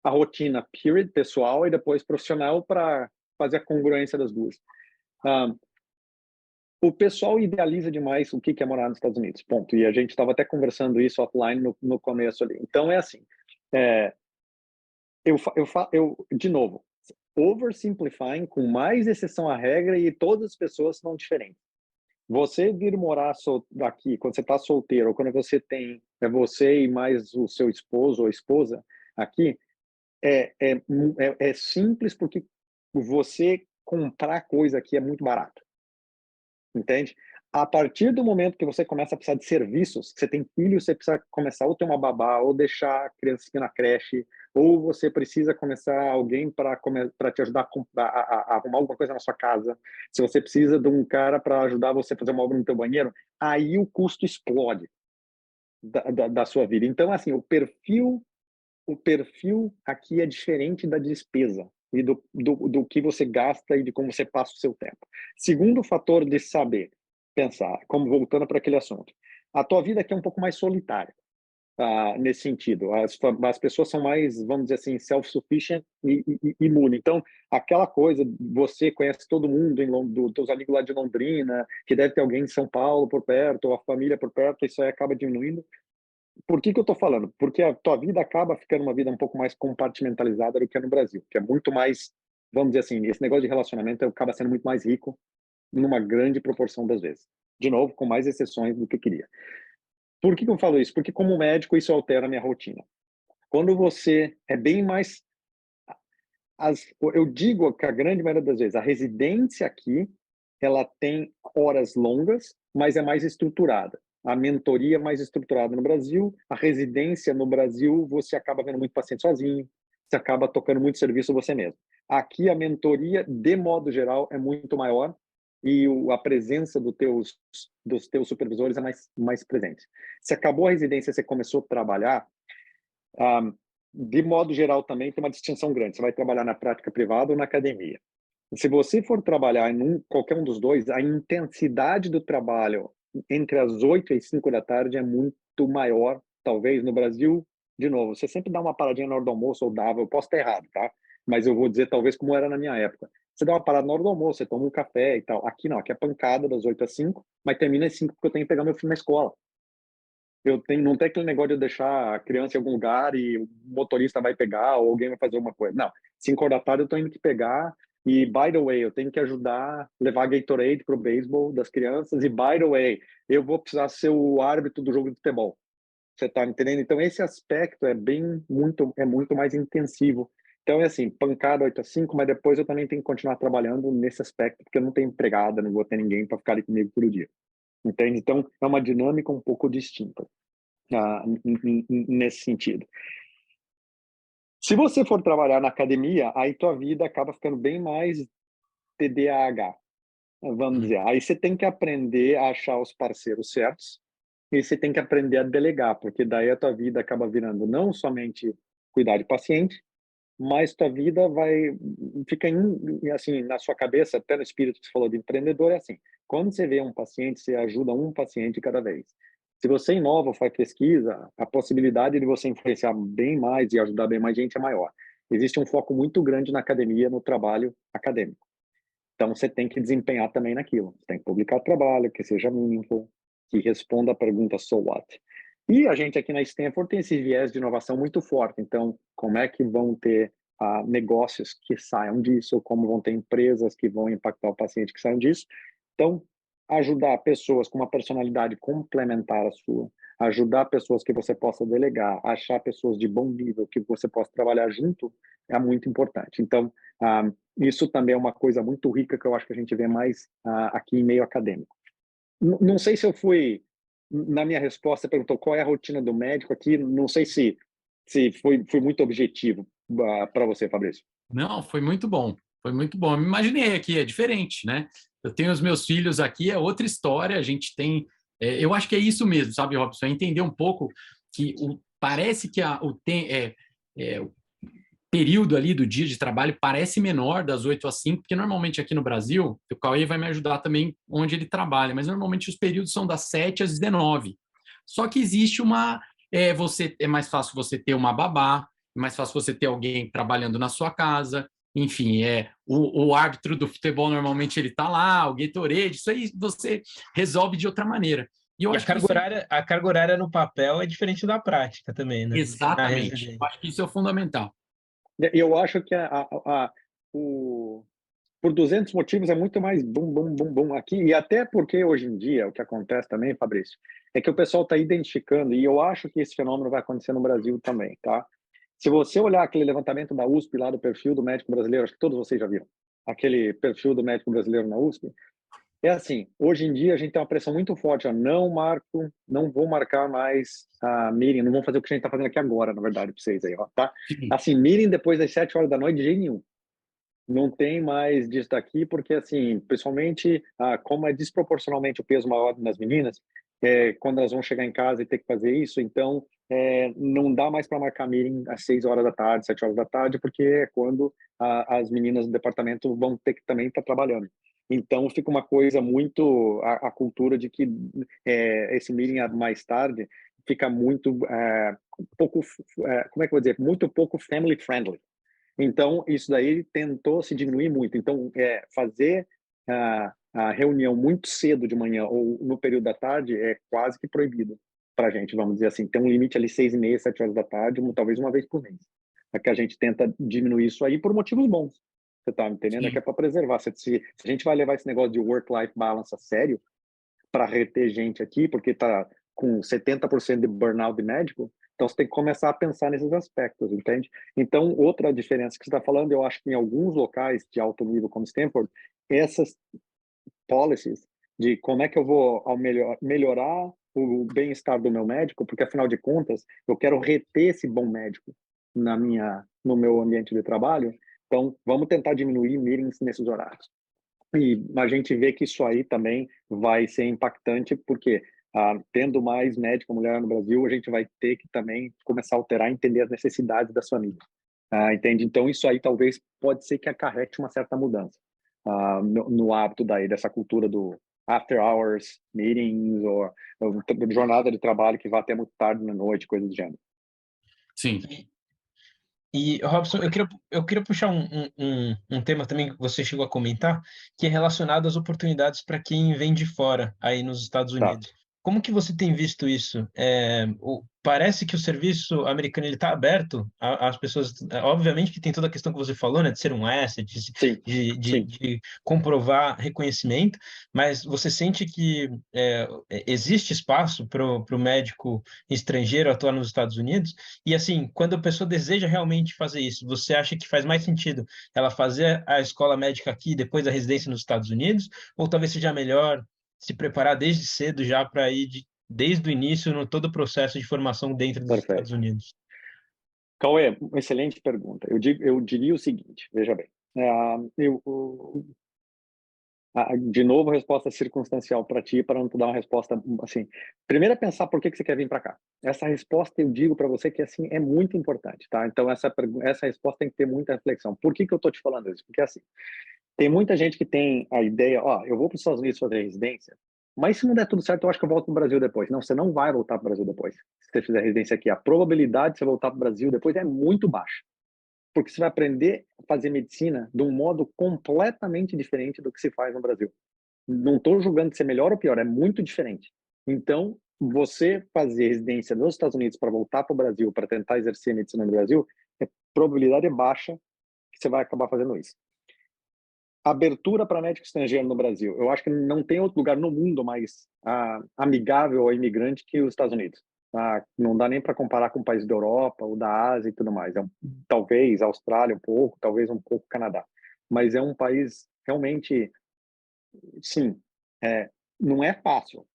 a rotina period, pessoal, e depois profissional para fazer a congruência das duas. Um, o pessoal idealiza demais o que é morar nos Estados Unidos, ponto. E a gente estava até conversando isso offline no começo ali. Então, é assim, é, de novo, oversimplifying, com mais exceção à regra, e todas as pessoas são diferentes. Você vir morar aqui, quando você está solteiro, ou quando você tem você e mais o seu esposo ou esposa aqui, é simples porque você comprar coisa aqui é muito barato. Entende? A partir do momento que você começa a precisar de serviços, você tem filho, você precisa começar ou ter uma babá, ou deixar a criancinha na creche, ou você precisa começar alguém para te ajudar a arrumar alguma coisa na sua casa. Se você precisa de um cara para ajudar você a fazer uma obra no teu banheiro, aí o custo explode da sua vida. Então, assim, o perfil aqui é diferente da despesa e do que você gasta e de como você passa o seu tempo. Segundo fator de saber pensar, como voltando para aquele assunto, a tua vida aqui é um pouco mais solitária, nesse sentido. As pessoas são mais, vamos dizer assim, self-sufficient e imune. Então, aquela coisa, você conhece todo mundo, teus amigos lá de Londrina, que deve ter alguém em São Paulo por perto, ou a família por perto, isso aí acaba diminuindo. Por que eu estou falando? Porque a tua vida acaba ficando uma vida um pouco mais compartimentalizada do que é no Brasil, que é muito mais, vamos dizer assim, esse negócio de relacionamento acaba sendo muito mais rico numa grande proporção das vezes. De novo, com mais exceções do que eu queria. Por que eu falo isso? Porque como médico isso altera a minha rotina. Quando você é bem mais... eu digo que a grande maioria das vezes, a residência aqui, ela tem horas longas, mas é mais estruturada. A mentoria é mais estruturada no Brasil, a residência no Brasil, você acaba vendo muito paciente sozinho, você acaba tocando muito serviço você mesmo. Aqui a mentoria, de modo geral, é muito maior e a presença dos teus supervisores é mais presente. Se acabou a residência, você começou a trabalhar, ah, de modo geral também tem uma distinção grande. Você vai trabalhar na prática privada ou na academia. Se você for trabalhar em qualquer um dos dois, a intensidade do trabalho entre as 8 e 5 da tarde é muito maior, talvez no Brasil. De novo, você sempre dá uma paradinha na hora do almoço, ou dava, eu posso estar errado, tá? Mas eu vou dizer talvez como era na minha época. Você dá uma parada na hora do almoço, você toma um café e tal. Aqui não, aqui é pancada das 8 às 5, mas termina às 5 porque eu tenho que pegar meu filho na escola. Não tem aquele negócio de eu deixar a criança em algum lugar e o motorista vai pegar ou alguém vai fazer alguma coisa. Não, 5 horas da tarde eu estou indo que pegar e, by the way, eu tenho que ajudar, levar Gatorade para o beisebol das crianças e, by the way, eu vou precisar ser o árbitro do jogo de futebol. Você está entendendo? Então, esse aspecto é muito mais intensivo. Então, é assim, pancada 8 a 5, mas depois eu também tenho que continuar trabalhando nesse aspecto, porque eu não tenho empregada, não vou ter ninguém para ficar ali comigo todo dia. Entende? Então, é uma dinâmica um pouco distinta nesse sentido. Se você for trabalhar na academia, aí tua vida acaba ficando bem mais TDAH, vamos dizer. Aí você tem que aprender a achar os parceiros certos e você tem que aprender a delegar, porque daí a tua vida acaba virando não somente cuidar de paciente, mas tua vida fica assim na sua cabeça, até no espírito que você falou de empreendedor, é assim, quando você vê um paciente, você ajuda um paciente cada vez. Se você inova, faz pesquisa, a possibilidade de você influenciar bem mais e ajudar bem mais gente é maior. Existe um foco muito grande na academia, no trabalho acadêmico. Então, você tem que desempenhar também naquilo. Você tem que publicar trabalho, que seja meaningful, que responda a pergunta so what. E a gente aqui na Stanford tem esse viés de inovação muito forte. Então, como é que vão ter negócios que saiam disso, como vão ter empresas que vão impactar o paciente que saiam disso. Então, ajudar pessoas com uma personalidade complementar à sua, ajudar pessoas que você possa delegar, achar pessoas de bom nível que você possa trabalhar junto, é muito importante. Então, isso também é uma coisa muito rica que eu acho que a gente vê mais aqui em meio acadêmico. Não sei se eu fui na minha resposta, você perguntou qual é a rotina do médico aqui. Não sei se foi muito objetivo para você, Fabrício. Não, foi muito bom. Foi muito bom. Eu me imaginei aqui, é diferente, né? Eu tenho os meus filhos aqui, é outra história. A gente tem. Eu acho que é isso mesmo, sabe, Robson? É entender um pouco que parece que o período ali do dia de trabalho parece menor, das 8 às 5, porque normalmente aqui no Brasil, o Cauê vai me ajudar também onde ele trabalha, mas normalmente os períodos são das 7 às 19. Só que existe é mais fácil você ter uma babá, é mais fácil você ter alguém trabalhando na sua casa, enfim, o árbitro do futebol normalmente ele está lá, o Gatorade, isso aí você resolve de outra maneira. E eu acho que a carga horária no papel é diferente da prática também, né? Exatamente. Eu acho que isso é fundamental. Eu acho que por 200 motivos é muito mais bum, bum, bum, bum aqui. E até porque hoje em dia, o que acontece também, Fabrício, é que o pessoal está identificando, e eu acho que esse fenômeno vai acontecer no Brasil também, tá? Se você olhar aquele levantamento da USP lá do perfil do médico brasileiro, acho que todos vocês já viram, aquele perfil do médico brasileiro na USP, é assim, hoje em dia a gente tem uma pressão muito forte, ó, não vou marcar mais a meeting, não vou fazer o que a gente está fazendo aqui agora, na verdade, para vocês aí, ó, tá? Assim, meeting depois das 7 horas da noite, de jeito nenhum. Não tem mais disso daqui, porque, assim, pessoalmente, como é desproporcionalmente o peso maior nas meninas, quando elas vão chegar em casa e ter que fazer isso, então, não dá mais para marcar meeting às 6 horas da tarde, 7 horas da tarde, porque é quando as meninas do departamento vão ter que também estar trabalhando. Então, fica uma coisa muito, a cultura de que esse meeting mais tarde fica muito, pouco, como é que eu vou dizer, muito pouco family friendly. Então, isso daí tentou se diminuir muito. Então, fazer a reunião muito cedo de manhã ou no período da tarde é quase que proibido para a gente, vamos dizer assim. Tem um limite ali 6h30, 7 horas da tarde, talvez uma vez por mês. É que a gente tenta diminuir isso aí por motivos bons. Você está me entendendo? É que é para preservar. Se a gente vai levar esse negócio de work-life balance a sério, para reter gente aqui, porque está com 70% de burnout de médico, então você tem que começar a pensar nesses aspectos, entende? Então, outra diferença que você está falando, eu acho que em alguns locais de alto nível, como Stanford, essas policies de como é que eu vou melhorar o bem-estar do meu médico, porque afinal de contas, eu quero reter esse bom médico no meu ambiente de trabalho, então vamos tentar diminuir meetings nesses horários. E a gente vê que isso aí também vai ser impactante, porque tendo mais médico mulher no Brasil, a gente vai ter que também começar a alterar e entender as necessidades das famílias. Entende? Então, isso aí talvez pode ser que acarrete uma certa mudança no hábito dessa cultura do after hours meetings ou jornada de trabalho que vai até muito tarde na noite, coisa do gênero. Sim. E, Robson, eu queria puxar um tema também que você chegou a comentar, que é relacionado às oportunidades para quem vem de fora, aí nos Estados Unidos. Tá. Como que você tem visto isso? Parece que o serviço americano está aberto às pessoas. Obviamente que tem toda a questão que você falou, né, de ser um asset, Sim. de comprovar reconhecimento, mas você sente que existe espaço para o médico estrangeiro atuar nos Estados Unidos? E assim, quando a pessoa deseja realmente fazer isso, você acha que faz mais sentido ela fazer a escola médica aqui, depois a residência nos Estados Unidos, ou talvez seja melhor se preparar desde cedo já para ir desde o início no todo o processo de formação dentro dos Perfeito. Estados Unidos? Cauê, uma excelente pergunta. Eu diria o seguinte, veja bem, de novo, resposta circunstancial para ti, para não te dar uma resposta assim. Primeiro é pensar por que você quer vir para cá. Essa resposta eu digo para você que assim é muito importante, tá? Então essa resposta tem que ter muita reflexão. Por que eu estou te falando isso? Porque assim, tem muita gente que tem a ideia, eu vou para os Estados Unidos fazer residência, mas se não der tudo certo, eu acho que eu volto para o Brasil depois. Não, você não vai voltar para o Brasil depois. Se você fizer residência aqui, a probabilidade de você voltar para o Brasil depois é muito baixa. Porque você vai aprender a fazer medicina de um modo completamente diferente do que se faz no Brasil. Não estou julgando ser melhor ou pior, é muito diferente. Então, você fazer residência nos Estados Unidos para voltar para o Brasil, para tentar exercer medicina no Brasil, a probabilidade é baixa que você vai acabar fazendo isso. Abertura para médico estrangeiro no Brasil. Eu acho que não tem outro lugar no mundo mais amigável ao imigrante que os Estados Unidos. Não dá nem para comparar com países da Europa ou da Ásia e tudo mais. Talvez a Austrália um pouco, talvez um pouco Canadá. Mas é um país realmente, sim, não é fácil.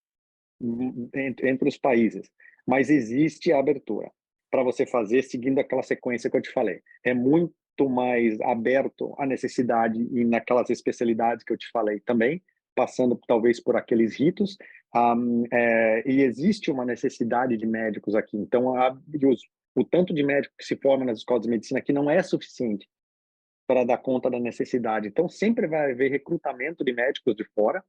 entre os países, mas existe a abertura para você fazer seguindo aquela sequência que eu te falei. É muito mais aberto à necessidade e naquelas especialidades que eu te falei também, passando talvez por aqueles ritos, e existe uma necessidade de médicos aqui. Então, o tanto de médico que se forma nas escolas de medicina aqui não é suficiente para dar conta da necessidade. Então, sempre vai haver recrutamento de médicos de fora,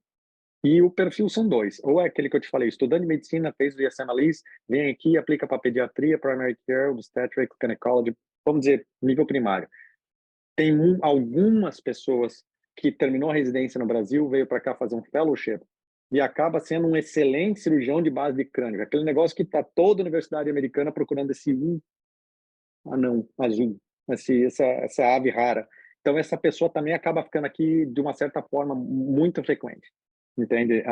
e o perfil são dois. Ou é aquele que eu te falei, estudante de medicina, fez o ISMLIs, vem aqui, aplica para pediatria, primary care, obstetrics, gynecology, vamos dizer, nível primário. Tem algumas pessoas que terminou a residência no Brasil, veio para cá fazer um fellowship e acaba sendo um excelente cirurgião de base de crânio. Aquele negócio que está toda a universidade americana procurando esse anão azul, essa ave rara. Então, essa pessoa também acaba ficando aqui de uma certa forma muito frequente. Entende?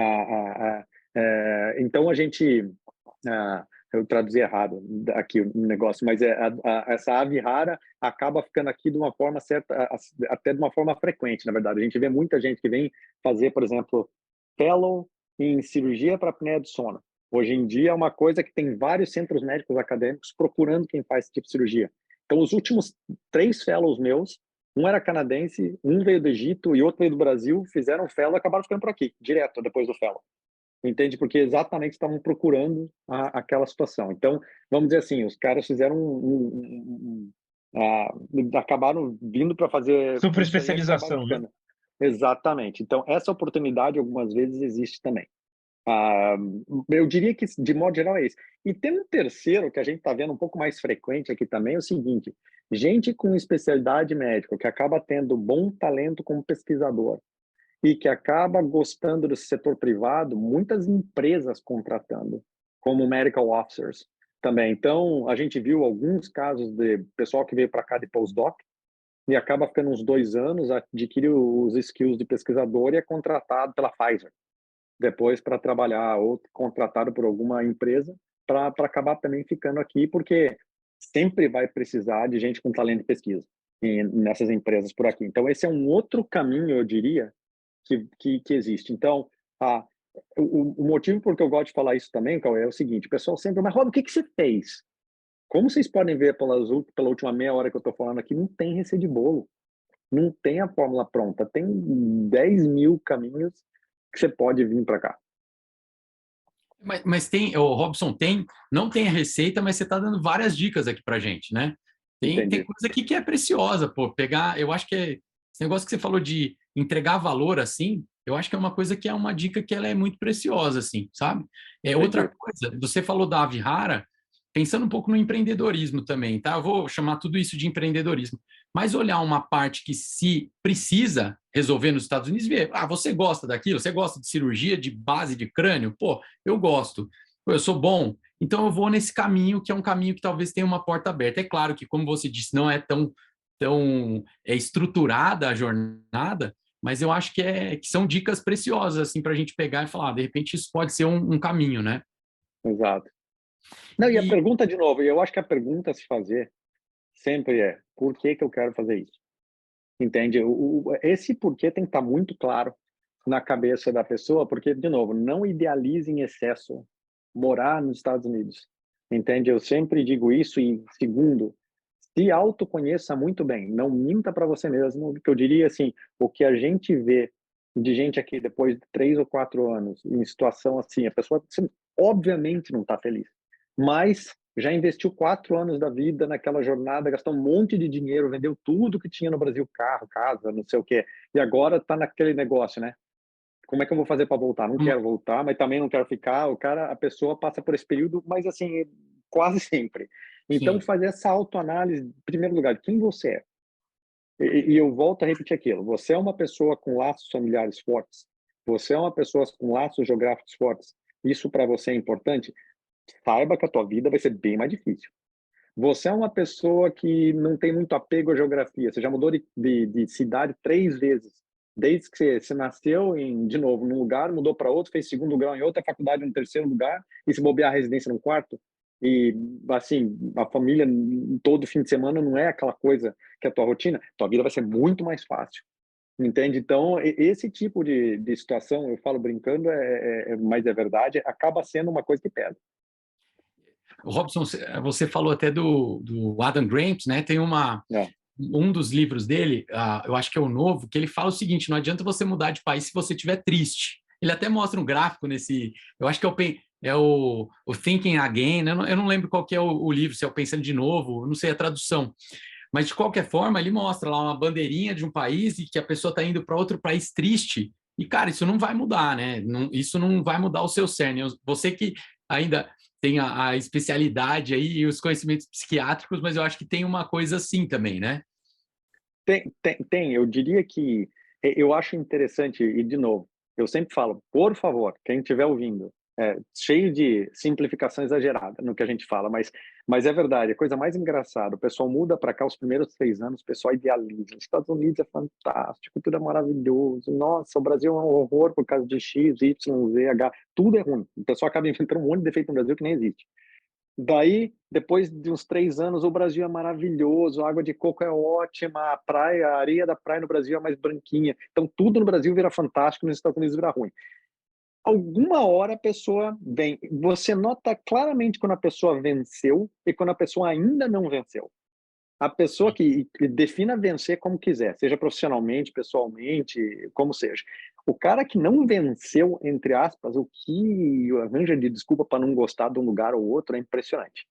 Então, a gente... eu traduzi errado aqui o negócio, mas essa ave rara acaba ficando aqui de uma forma certa, até de uma forma frequente, na verdade. A gente vê muita gente que vem fazer, por exemplo, fellow em cirurgia para apneia do sono. Hoje em dia é uma coisa que tem vários centros médicos acadêmicos procurando quem faz esse tipo de cirurgia. Então, os últimos 3 fellows meus, um era canadense, um veio do Egito e outro veio do Brasil, fizeram fellow e acabaram ficando por aqui, direto, depois do fellow. Entende? Porque exatamente estavam procurando aquela situação. Então, vamos dizer assim, os caras fizeram acabaram vindo para fazer... Super especialização, né? Exatamente. Então, essa oportunidade algumas vezes existe também. Eu diria que, de modo geral, é isso. E tem um terceiro que a gente está vendo um pouco mais frequente aqui também, é o seguinte: gente com especialidade médica que acaba tendo bom talento como pesquisador e que acaba gostando do setor privado, muitas empresas contratando como medical officers também. Então, a gente viu alguns casos de pessoal que veio para cá de postdoc e acaba ficando uns 2 anos, adquire os skills de pesquisador e é contratado pela Pfizer depois para trabalhar ou contratado por alguma empresa para acabar também ficando aqui, porque sempre vai precisar de gente com talento de pesquisa nessas empresas por aqui. Então, esse é um outro caminho, eu diria, que existe. Então, o motivo por que eu gosto de falar isso também, Cauê, é o seguinte: o pessoal sempre, mas Rob, o que você fez? Como vocês podem ver pela última meia hora que eu estou falando aqui, não tem receita de bolo, não tem a fórmula pronta, tem 10 mil caminhos que você pode vir para cá. Mas tem, o Robson, não tem a receita, mas você está dando várias dicas aqui para gente, né? Tem coisa aqui que é preciosa, pô. Eu acho que esse negócio que você falou de entregar valor, assim, eu acho que é uma coisa que é uma dica que ela é muito preciosa, assim, sabe? Outra coisa, você falou da ave rara, pensando um pouco no empreendedorismo também, tá? Eu vou chamar tudo isso de empreendedorismo. Mas olhar uma parte que se precisa resolver nos Estados Unidos e ver, você gosta daquilo? Você gosta de cirurgia de base de crânio? Pô, eu gosto. Pô, eu sou bom. Então eu vou nesse caminho, que é um caminho que talvez tenha uma porta aberta. É claro que, como você disse, não é tão estruturada a jornada, mas eu acho que são dicas preciosas assim, para a gente pegar e falar, de repente isso pode ser um caminho, né? Exato. Não, e a pergunta, de novo, eu acho que a pergunta a se fazer sempre é: por que eu quero fazer isso? Entende? Esse porquê tem que estar muito claro na cabeça da pessoa, porque, de novo, não idealize em excesso morar nos Estados Unidos. Entende? Eu sempre digo isso. E, segundo, se autoconheça muito bem. Não minta para você mesmo, porque eu diria assim, o que a gente vê de gente aqui depois de 3 ou 4 anos em situação assim, a pessoa obviamente não está feliz, mas já investiu 4 anos da vida naquela jornada, gastou um monte de dinheiro, vendeu tudo que tinha no Brasil, carro, casa, não sei o quê, e agora está naquele negócio, né? Como é que eu vou fazer para voltar? Não quero voltar, mas também não quero ficar. A pessoa passa por esse período, mas assim, quase sempre. Então, fazer essa autoanálise, em primeiro lugar, quem você é. E eu volto a repetir aquilo: você é uma pessoa com laços familiares fortes, você é uma pessoa com laços geográficos fortes, isso para você é importante, saiba que a tua vida vai ser bem mais difícil. Você é uma pessoa que não tem muito apego à geografia, você já mudou de cidade 3 vezes, desde que você nasceu, de novo, num lugar, mudou para outro, fez segundo grau em outra faculdade no terceiro lugar, e se bobear a residência no quarto. E, assim, a família todo fim de semana não é aquela coisa que é a tua rotina. Tua vida vai ser muito mais fácil. entende? Então, esse tipo de situação, eu falo brincando, mas é verdade, acaba sendo uma coisa que pesa. Robson, você falou até do Adam Grant, né? Tem É. um dos livros dele, eu acho que é o novo, que ele fala o seguinte: não adianta você mudar de país se você estiver triste. Ele até mostra um gráfico eu acho que o Thinking Again, eu não lembro qual que é o livro, se é o Pensando de Novo, não sei a tradução. Mas, de qualquer forma, ele mostra lá uma bandeirinha de um país e que a pessoa está indo para outro país triste. E, cara, isso não vai mudar, né? Isso não vai mudar o seu cerne. Você que ainda tem a especialidade aí e os conhecimentos psiquiátricos, mas eu acho que tem uma coisa assim também, né? Tem. Eu diria que eu acho interessante, e de novo, eu sempre falo, por favor, quem estiver ouvindo, cheio de simplificação exagerada no que a gente fala, mas é verdade, a coisa mais engraçada, o pessoal muda para cá os primeiros 3 anos, o pessoal idealiza, os Estados Unidos é fantástico, tudo é maravilhoso, nossa, o Brasil é um horror por causa de X, Y, Z, H, tudo é ruim, o pessoal acaba inventando um monte de defeito no Brasil que nem existe. Daí, depois de uns 3 anos, o Brasil é maravilhoso, a água de coco é ótima, a praia, a areia da praia no Brasil é mais branquinha. Então, tudo no Brasil vira fantástico, nos Estados Unidos vira ruim. Alguma hora a pessoa vem. Você nota claramente quando a pessoa venceu e quando a pessoa ainda não venceu. A pessoa que defina vencer como quiser, seja profissionalmente, pessoalmente, como seja. O cara que não venceu, entre aspas, o que arranja de desculpa para não gostar de um lugar ou outro é impressionante.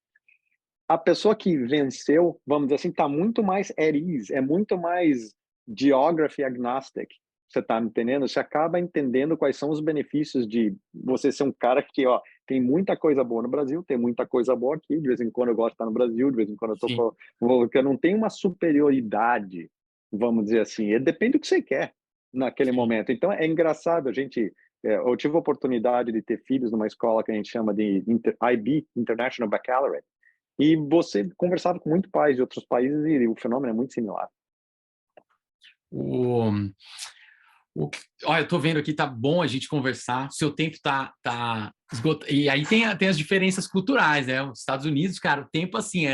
A pessoa que venceu, vamos dizer assim, está muito mais at ease, é muito mais geography agnostic. Você está me entendendo? Você acaba entendendo quais são os benefícios de você ser um cara que, ó, tem muita coisa boa no Brasil, tem muita coisa boa aqui, de vez em quando eu gosto de estar no Brasil, de vez em quando eu Sim. porque eu não tenho uma superioridade, vamos dizer assim, depende do que você quer naquele Sim. momento. Então é engraçado, eu tive a oportunidade de ter filhos numa escola que a gente chama de IB, International Baccalaureate, e você conversava com muitos pais de outros países e o fenômeno é muito similar. O, Olha, eu tô vendo aqui, tá bom a gente conversar, seu tempo tá esgotado. E aí tem as diferenças culturais, né? Os Estados Unidos, cara, o tempo assim,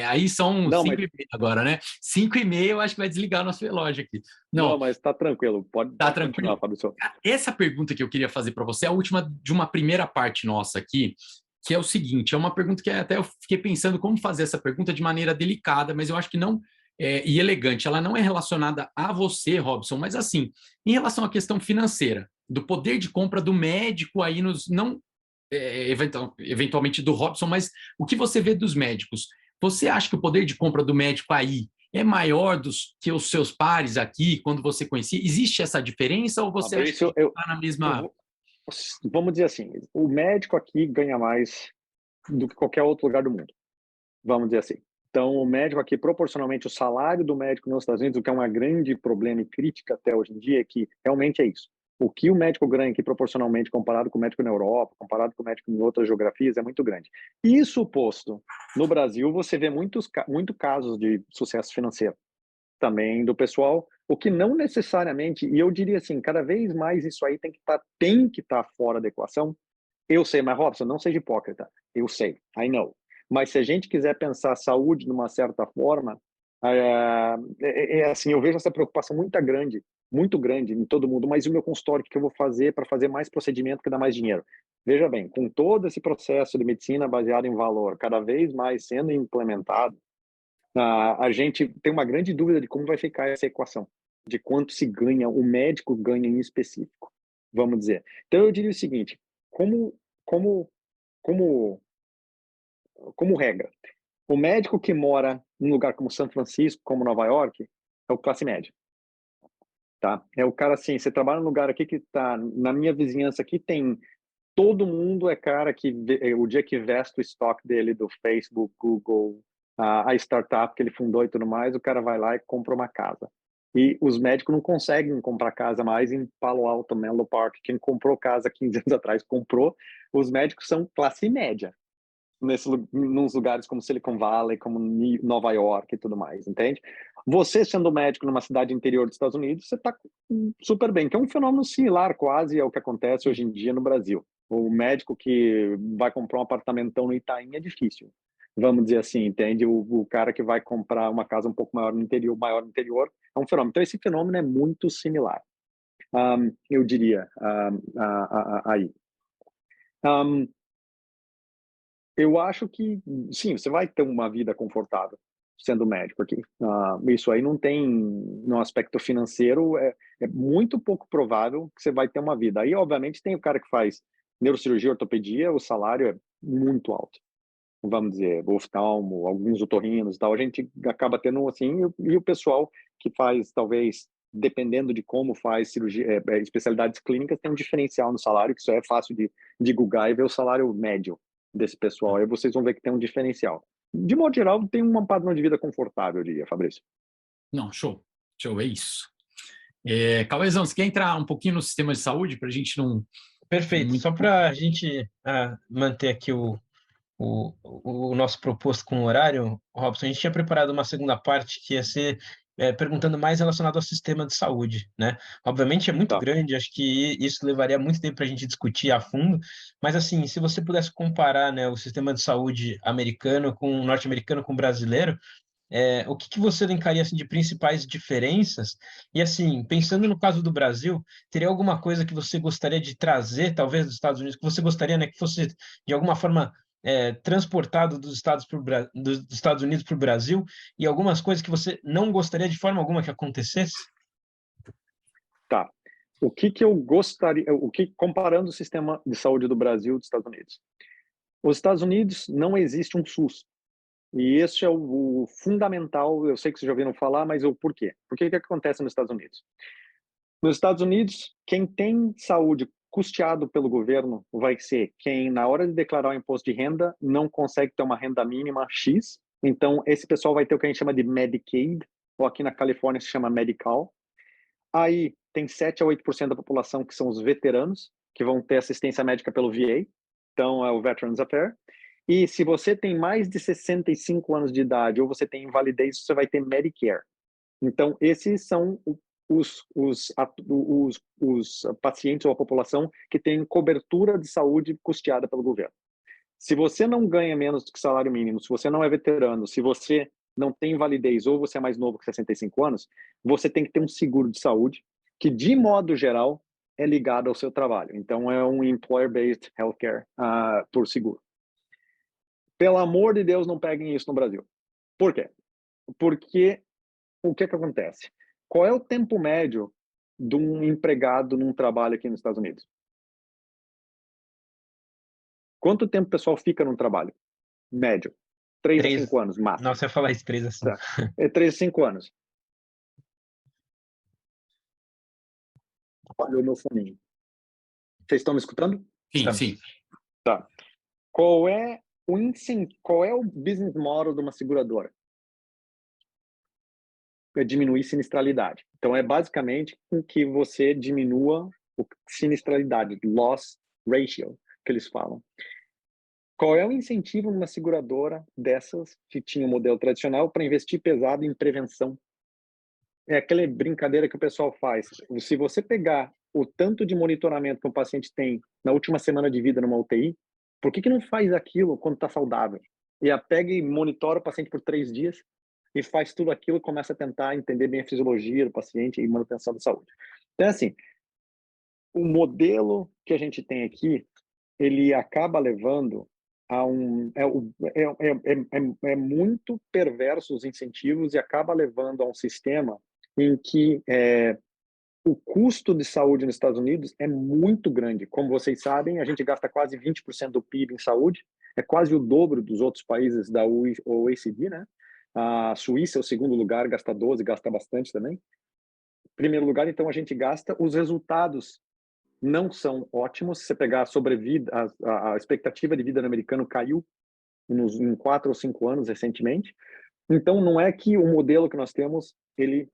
aí são Não, 5 mas e meia agora, né? 5 e meia eu acho que vai desligar o nosso relógio aqui. não, Não, mas tá tranquilo, pode tá continuar, tranquilo. Fabrício. Essa pergunta que eu queria fazer para você é a última de uma primeira parte nossa aqui, que é o seguinte: é uma pergunta que até eu fiquei pensando como fazer essa pergunta de maneira delicada, mas eu acho que não e elegante. Ela não é relacionada a você, Robson, mas assim, em relação à questão financeira, do poder de compra do médico aí não eventualmente do Robson, mas o que você vê dos médicos? Você acha que o poder de compra do médico aí é maior que os seus pares aqui, quando você conhecia? Existe essa diferença ou você acha que Fabrício, está na eu mesma... vou, vamos dizer assim, o médico aqui ganha mais do que qualquer outro lugar do mundo, vamos dizer assim. Então, o médico aqui, proporcionalmente, o salário do médico nos Estados Unidos, o que é uma grande problema e crítica até hoje em dia, é que realmente é isso. O que o médico ganha aqui proporcionalmente, comparado com o médico na Europa, comparado com o médico em outras geografias, é muito grande. Isso posto, no Brasil, você vê muito casos de sucesso financeiro também do pessoal, o que não necessariamente, e eu diria assim, cada vez mais isso aí tem que estar fora da equação. Eu sei, mas Robson, não seja hipócrita. Eu sei, I know. Mas se a gente quiser pensar a saúde de uma certa forma, assim, eu vejo essa preocupação muito grande em todo mundo. Mas o meu consultório, o que eu vou fazer para fazer mais procedimento que dá mais dinheiro? Veja bem, com todo esse processo de medicina baseado em valor, cada vez mais sendo implementado, a gente tem uma grande dúvida de como vai ficar essa equação, de quanto se ganha, o médico ganha em específico, vamos dizer. Então, eu diria o seguinte, como, como, como, como regra, o médico que mora num lugar como São Francisco, como Nova York, é o classe média, tá? É o cara assim, você trabalha num lugar aqui que tá, na minha vizinhança aqui tem, todo mundo é cara que, o dia que veste o estoque dele do Facebook, Google, a startup que ele fundou e tudo mais, o cara vai lá e compra uma casa. E os médicos não conseguem comprar casa mais em Palo Alto, Menlo Park. Quem comprou casa 15 anos atrás comprou. Os médicos são classe média nos lugares como Silicon Valley, como Nova York e tudo mais, entende? Você sendo médico numa cidade interior dos Estados Unidos, você está super bem, que é um fenômeno similar quase ao que acontece hoje em dia no Brasil. O médico que vai comprar um apartamentão no Itaim é difícil. vamos dizer assim, entende? O cara que vai comprar uma casa um pouco maior no interior, é um fenômeno. Então, esse fenômeno é muito similar, eu diria, aí. Eu acho que, sim, você vai ter uma vida confortável sendo médico aqui. Isso aí não tem, no aspecto financeiro, é muito pouco provável que você vai ter uma vida. Aí, obviamente, tem o cara que faz neurocirurgia, ortopedia, o salário é muito alto. Vamos dizer, oftalmo, alguns otorrinos e tal, a gente acaba tendo assim, e o pessoal que faz, talvez, dependendo de como faz cirurgia, especialidades clínicas, tem um diferencial no salário, que isso é fácil de googar e ver o salário médio desse pessoal, aí vocês vão ver que tem um diferencial. De modo geral, tem um padrão de vida confortável, eu diria, Fabrício. Não, show. Show, é isso. Cauêzão, você quer entrar um pouquinho no sistema de saúde para a gente não... Perfeito. Só para a gente manter aqui o nosso proposto com o horário, Robson, a gente tinha preparado uma segunda parte que ia ser perguntando mais relacionado ao sistema de saúde, né? Obviamente é muito Tá. grande, acho que isso levaria muito tempo para a gente discutir a fundo, mas assim, se você pudesse comparar, né, o sistema de saúde americano com o norte-americano com o brasileiro, o que você elencaria assim, de principais diferenças? E assim, pensando no caso do Brasil, teria alguma coisa que você gostaria de trazer, talvez dos Estados Unidos, que você gostaria, né, que fosse de alguma forma transportado dos dos Estados Unidos para o Brasil, e algumas coisas que você não gostaria de forma alguma que acontecesse? Tá. O que eu gostaria, comparando o sistema de saúde do Brasil e dos Estados Unidos. Os Estados Unidos não existe um SUS. E esse é o fundamental, eu sei que vocês já ouviram falar, mas o porquê? Por que acontece nos Estados Unidos? Nos Estados Unidos, quem tem saúde custeado pelo governo vai ser quem, na hora de declarar o imposto de renda, não consegue ter uma renda mínima X. Então, esse pessoal vai ter o que a gente chama de Medicaid, ou aqui na Califórnia se chama Medi-Cal. Aí tem 7 a 8% da população que são os veteranos, que vão ter assistência médica pelo VA, então é o Veterans Affairs. E se você tem mais de 65 anos de idade ou você tem invalidez, você vai ter Medicare. Então, esses são os pacientes ou a população que tem cobertura de saúde custeada pelo governo. Se você não ganha menos do que salário mínimo, se você não é veterano, se você não tem invalidez ou você é mais novo que 65 anos, você tem que ter um seguro de saúde que, de modo geral, é ligado ao seu trabalho. Então, é um employer-based healthcare por seguro. Pelo amor de Deus, não peguem isso no Brasil. Por quê? Porque o que acontece? Qual é o tempo médio de um empregado num trabalho aqui nos Estados Unidos? Quanto tempo o pessoal fica num trabalho? Médio. 3 a 5 anos, máximo. Nossa, eu ia falar isso, 3 a 5. Tá. É 3 a 5 anos. Olha o meu foninho. Vocês estão me escutando? Sim, sim. Tá. Qual é o business model de uma seguradora? É diminuir sinistralidade. Então, é basicamente com que você diminua a sinistralidade, loss ratio, que eles falam. Qual é o incentivo numa seguradora dessas que tinha um modelo tradicional para investir pesado em prevenção? É aquela brincadeira que o pessoal faz. Se você pegar o tanto de monitoramento que um paciente tem na última semana de vida numa UTI, por que não faz aquilo quando está saudável? E pega e monitora o paciente por 3 dias e faz tudo aquilo e começa a tentar entender bem a fisiologia do paciente e manutenção da saúde. Então, assim, o modelo que a gente tem aqui, ele acaba levando a é muito perverso os incentivos e acaba levando a um sistema em que o custo de saúde nos Estados Unidos é muito grande. Como vocês sabem, a gente gasta quase 20% do PIB em saúde, é quase o dobro dos outros países da OECD, né? A Suíça é o segundo lugar, gasta 12, gasta bastante também. Em primeiro lugar, então, a gente gasta, os resultados não são ótimos. Se você pegar a sobrevida, a expectativa de vida no americano caiu em 4 ou 5 anos recentemente. Então, não é que o modelo que nós temos, ele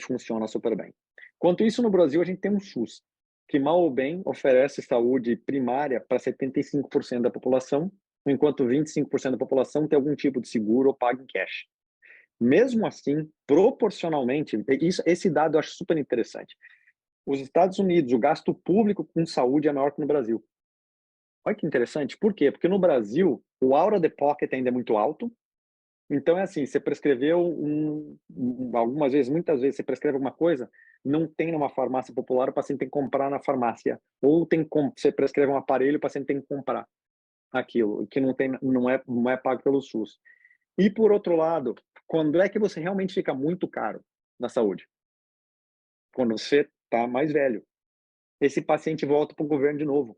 funciona super bem. Enquanto isso, no Brasil, a gente tem um SUS, que mal ou bem oferece saúde primária para 75% da população, enquanto 25% da população tem algum tipo de seguro ou paga em cash. Mesmo assim, proporcionalmente, esse dado eu acho super interessante. Os Estados Unidos, o gasto público com saúde é maior que no Brasil. Olha que interessante. Por quê? Porque no Brasil, o out of the pocket ainda é muito alto. Então, é assim, você prescreveu algumas vezes, muitas vezes, você prescreve alguma coisa, não tem numa farmácia popular, o paciente tem que comprar na farmácia. Ou você prescreve um aparelho, o paciente tem que comprar aquilo, que não é pago pelo SUS. E, por outro lado, quando é que você realmente fica muito caro na saúde? Quando você está mais velho. Esse paciente volta para o governo de novo,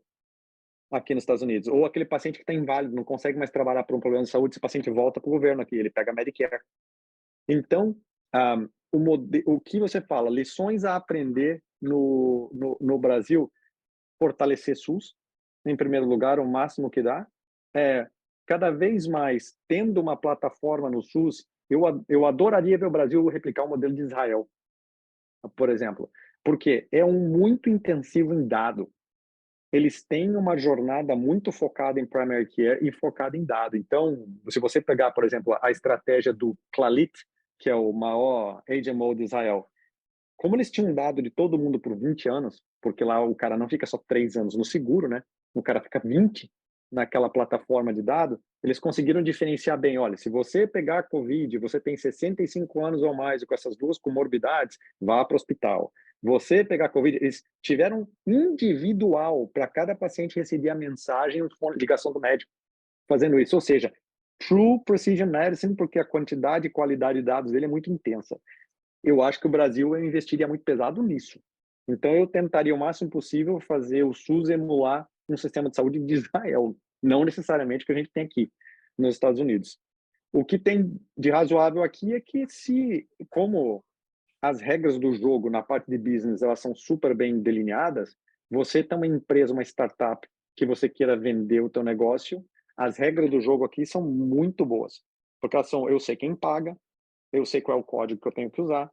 aqui nos Estados Unidos. Ou aquele paciente que está inválido, não consegue mais trabalhar por um problema de saúde, esse paciente volta para o governo aqui, ele pega Medicare. Então, o que você fala, lições a aprender no Brasil, fortalecer SUS, em primeiro lugar, o máximo que dá. Cada vez mais, tendo uma plataforma no SUS, eu adoraria ver o Brasil replicar o modelo de Israel, por exemplo, porque é muito intensivo em dado. Eles têm uma jornada muito focada em primary care e focada em dado. Então, se você pegar, por exemplo, a estratégia do Clalit, que é o maior HMO de Israel, como eles tinham dado de todo mundo por 20 anos, porque lá o cara não fica só 3 anos no seguro, né? O cara fica 20 naquela plataforma de dado, eles conseguiram diferenciar bem, olha, se você pegar COVID, você tem 65 anos ou mais e com essas duas comorbidades, vá para o hospital. Você pegar COVID, eles tiveram individual para cada paciente receber a mensagem ou ligação do médico fazendo isso, ou seja, true precision medicine, porque a quantidade e qualidade de dados dele é muito intensa. Eu acho que o Brasil investiria muito pesado nisso. Então, eu tentaria o máximo possível fazer o SUS emular um sistema de saúde de Israel, não necessariamente que a gente tem aqui nos Estados Unidos. O que tem de razoável aqui é que como as regras do jogo na parte de business, elas são super bem delineadas, você tem uma empresa, uma startup, que você queira vender o teu negócio, as regras do jogo aqui são muito boas. Porque elas são, eu sei quem paga, eu sei qual é o código que eu tenho que usar,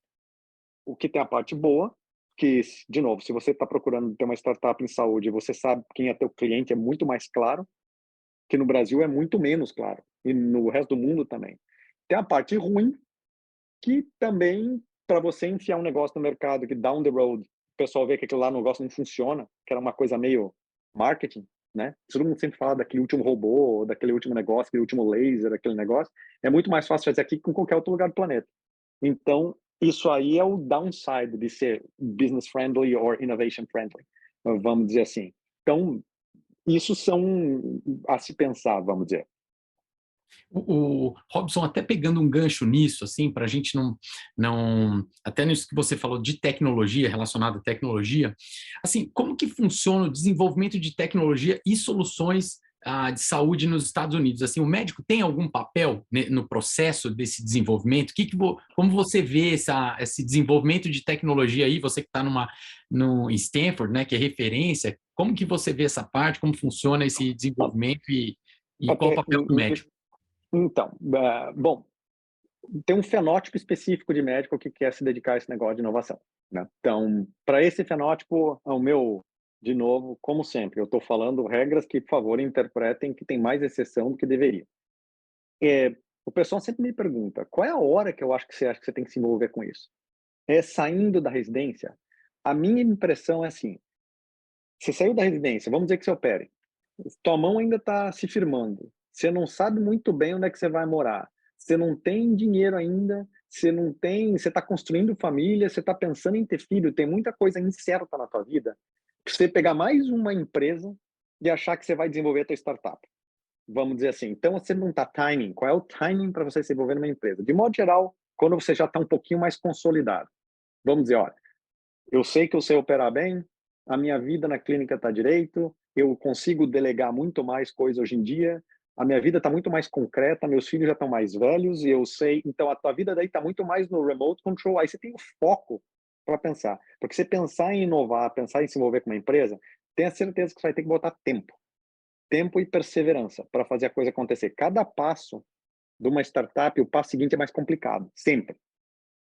o que tem a parte boa, que, de novo, se você está procurando ter uma startup em saúde, você sabe quem é teu cliente, é muito mais claro, que no Brasil é muito menos claro, e no resto do mundo também. Tem a parte ruim, que também, para você enfiar um negócio no mercado que down the road, o pessoal vê que aquilo lá no negócio não funciona, que era uma coisa meio marketing, né? Todo mundo sempre fala daquele último robô, daquele último negócio, aquele último laser, aquele negócio. É muito mais fácil fazer aqui que em qualquer outro lugar do planeta. Então, isso aí é o downside de ser business friendly or innovation friendly, vamos dizer assim. Então, isso são a se pensar, vamos dizer. O Robson, até pegando um gancho nisso, assim, para a gente até nisso que você falou de tecnologia, relacionado à tecnologia, assim, como que funciona o desenvolvimento de tecnologia e soluções de saúde nos Estados Unidos? Assim, o médico tem algum papel, né, no processo desse desenvolvimento? Como você vê esse desenvolvimento de tecnologia aí, você que está no Stanford, né, que é referência, como que você vê essa parte, como funciona esse desenvolvimento e qual o papel do médico? Então, bom, tem um fenótipo específico de médico que quer se dedicar a esse negócio de inovação, né? Então, para esse fenótipo, de novo, como sempre, eu estou falando regras que, por favor, interpretem que tem mais exceção do que deveria. O pessoal sempre me pergunta, qual é a hora que eu acho que você acha que você tem que se envolver com isso? É saindo da residência? A minha impressão é assim, você saiu da residência, vamos dizer que você opere, tua mão ainda está se firmando, você não sabe muito bem onde é que você vai morar, você não tem dinheiro ainda, você está construindo família, você está pensando em ter filho, tem muita coisa incerta na tua vida, você pegar mais uma empresa e achar que você vai desenvolver a tua startup, vamos dizer assim. Então, você não está timing. Qual é o timing para você se envolver numa empresa? De modo geral, quando você já está um pouquinho mais consolidado. Vamos dizer, olha, eu sei que eu sei operar bem, a minha vida na clínica está direito, eu consigo delegar muito mais coisa hoje em dia, a minha vida está muito mais concreta, meus filhos já estão mais velhos e eu sei, então a tua vida daí está muito mais no remote control, aí você tem o foco para pensar, porque você pensar em inovar, pensar em se envolver com uma empresa, tenha certeza que você vai ter que botar tempo e perseverança para fazer a coisa acontecer. Cada passo de uma startup, o passo seguinte é mais complicado, sempre.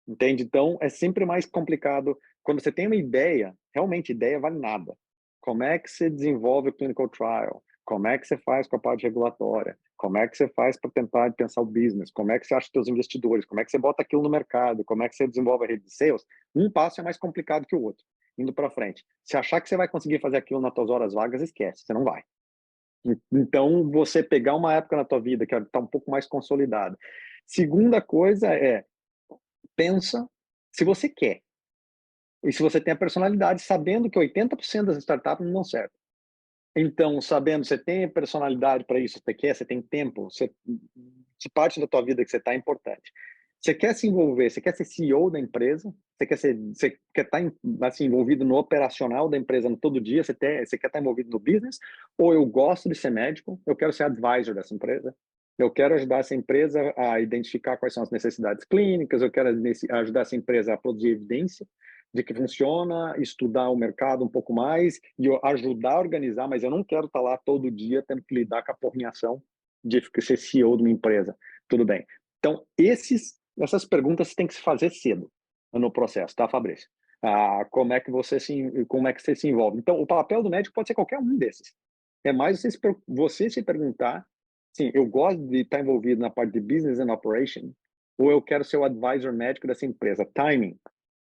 Entende? Então, é sempre mais complicado. Quando você tem uma ideia, realmente, ideia vale nada. Como é que você desenvolve o clinical trial? Como é que você faz com a parte regulatória? Como é que você faz para tentar pensar o business? Como é que você acha seus investidores? Como é que você bota aquilo no mercado? Como é que você desenvolve a rede de sales? Um passo é mais complicado que o outro, indo para frente. Se achar que você vai conseguir fazer aquilo nas suas horas vagas, esquece, você não vai. Então, você pegar uma época na tua vida que está um pouco mais consolidada. Segunda coisa é, pensa se você quer. E se você tem a personalidade, sabendo que 80% das startups não dão certo. Então, sabendo, você tem a personalidade para isso, você quer, você tem tempo, se parte da tua vida que você está é importante. Você quer se envolver, você quer ser CEO da empresa, você quer estar assim, envolvido no operacional da empresa no todo dia, você quer estar envolvido no business, ou eu gosto de ser médico, eu quero ser advisor dessa empresa, eu quero ajudar essa empresa a identificar quais são as necessidades clínicas, eu quero ajudar essa empresa a produzir evidência de que funciona, estudar o mercado um pouco mais e ajudar a organizar, mas eu não quero estar lá todo dia tendo que lidar com a porrinhação de ser CEO de uma empresa. Tudo bem. Então, essas perguntas tem que se fazer cedo no processo, tá, Fabrício? Como é que você se envolve? Então, o papel do médico pode ser qualquer um desses. É mais você se perguntar, sim, eu gosto de estar envolvido na parte de business and operation, ou eu quero ser o advisor médico dessa empresa. Timing.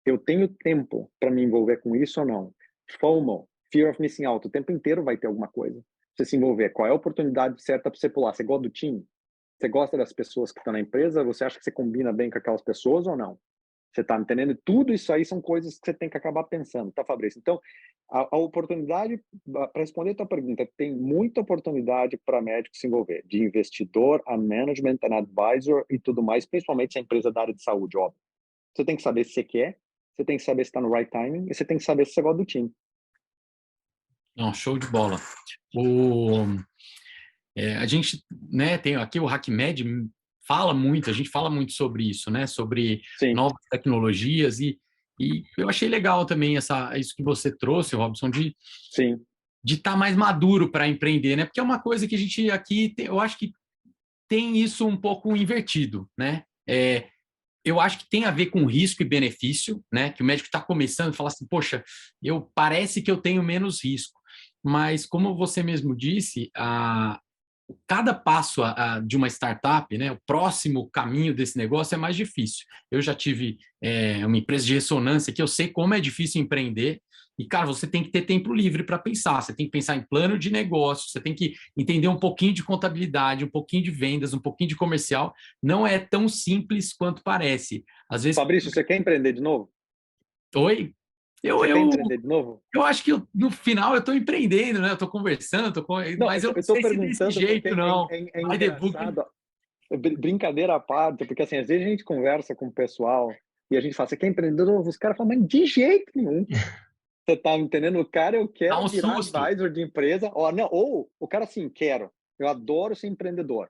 Eu tenho tempo para me envolver com isso ou não? FOMO, Fear of Missing Out, o tempo inteiro vai ter alguma coisa. Você se envolver. Qual é a oportunidade certa para você pular? Você gosta do time? Você gosta das pessoas que estão na empresa? Você acha que você combina bem com aquelas pessoas ou não? Você está entendendo? Tudo isso aí são coisas que você tem que acabar pensando, tá, Fabrício? Então, a oportunidade, para responder a tua pergunta, tem muita oportunidade para médico se envolver, de investidor a management, a advisor e tudo mais, principalmente se a empresa é da área de saúde, óbvio. Você tem que saber se você quer, você tem que saber se está no right timing e você tem que saber se você gosta do time. Não, show de bola. A gente, né, tem aqui o HackMed a gente fala muito sobre isso, né, sobre Sim. novas tecnologias e eu achei legal também isso que você trouxe, Robson, de Sim. estar mais maduro para empreender, né, porque é uma coisa que a gente aqui, eu acho que tem isso um pouco invertido, né, eu acho que tem a ver com risco e benefício, né? Que o médico está começando e fala assim, poxa, parece que eu tenho menos risco. Mas, como você mesmo disse, cada passo de uma startup, né? O próximo caminho desse negócio é mais difícil. Eu já tive uma empresa de ressonância que eu sei como é difícil empreender. E, cara, você tem que ter tempo livre para pensar. Você tem que pensar em plano de negócio, você tem que entender um pouquinho de contabilidade, um pouquinho de vendas, um pouquinho de comercial. Não é tão simples quanto parece. Às vezes. Fabrício, você quer empreender de novo? Oi? Você quer empreender de novo? Eu acho que no final eu estou empreendendo, né? Eu estou conversando, Não, mas eu não eu estou sei se desse perguntando porque jeito, não. é By the book. engraçado. Brincadeira à parte, porque assim, às vezes a gente conversa com o pessoal e a gente fala, você quer empreender de novo? Os caras falam, mas de jeito nenhum. Você tá entendendo? O cara, eu Dá quero um virar susto. advisor de empresa. Ou o cara assim, quero. Eu adoro ser empreendedor,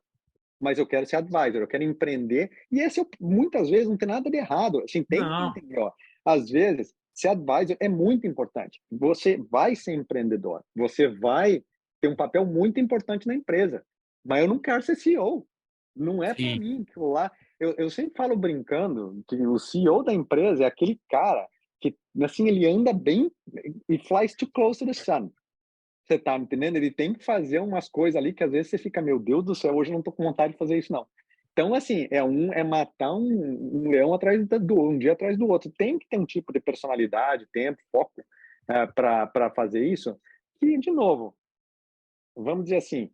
mas eu quero ser advisor, eu quero empreender. E esse, muitas vezes, não tem nada de errado. Assim, tem que Não. entender, ó. Às vezes, ser advisor é muito importante. Você vai ser empreendedor, você vai ter um papel muito importante na empresa. Mas eu não quero ser CEO. Não é para Sim. mim. Lá, eu sempre falo brincando que o CEO da empresa é aquele cara que, assim, ele anda bem e flies too close to the sun. Você tá me entendendo? Ele tem que fazer umas coisas ali que às vezes você fica, meu Deus do céu, hoje eu não tô com vontade de fazer isso, não. Então, assim, é matar um leão um dia atrás do outro. Tem que ter um tipo de personalidade, tempo, foco para fazer isso. Que, de novo, vamos dizer assim,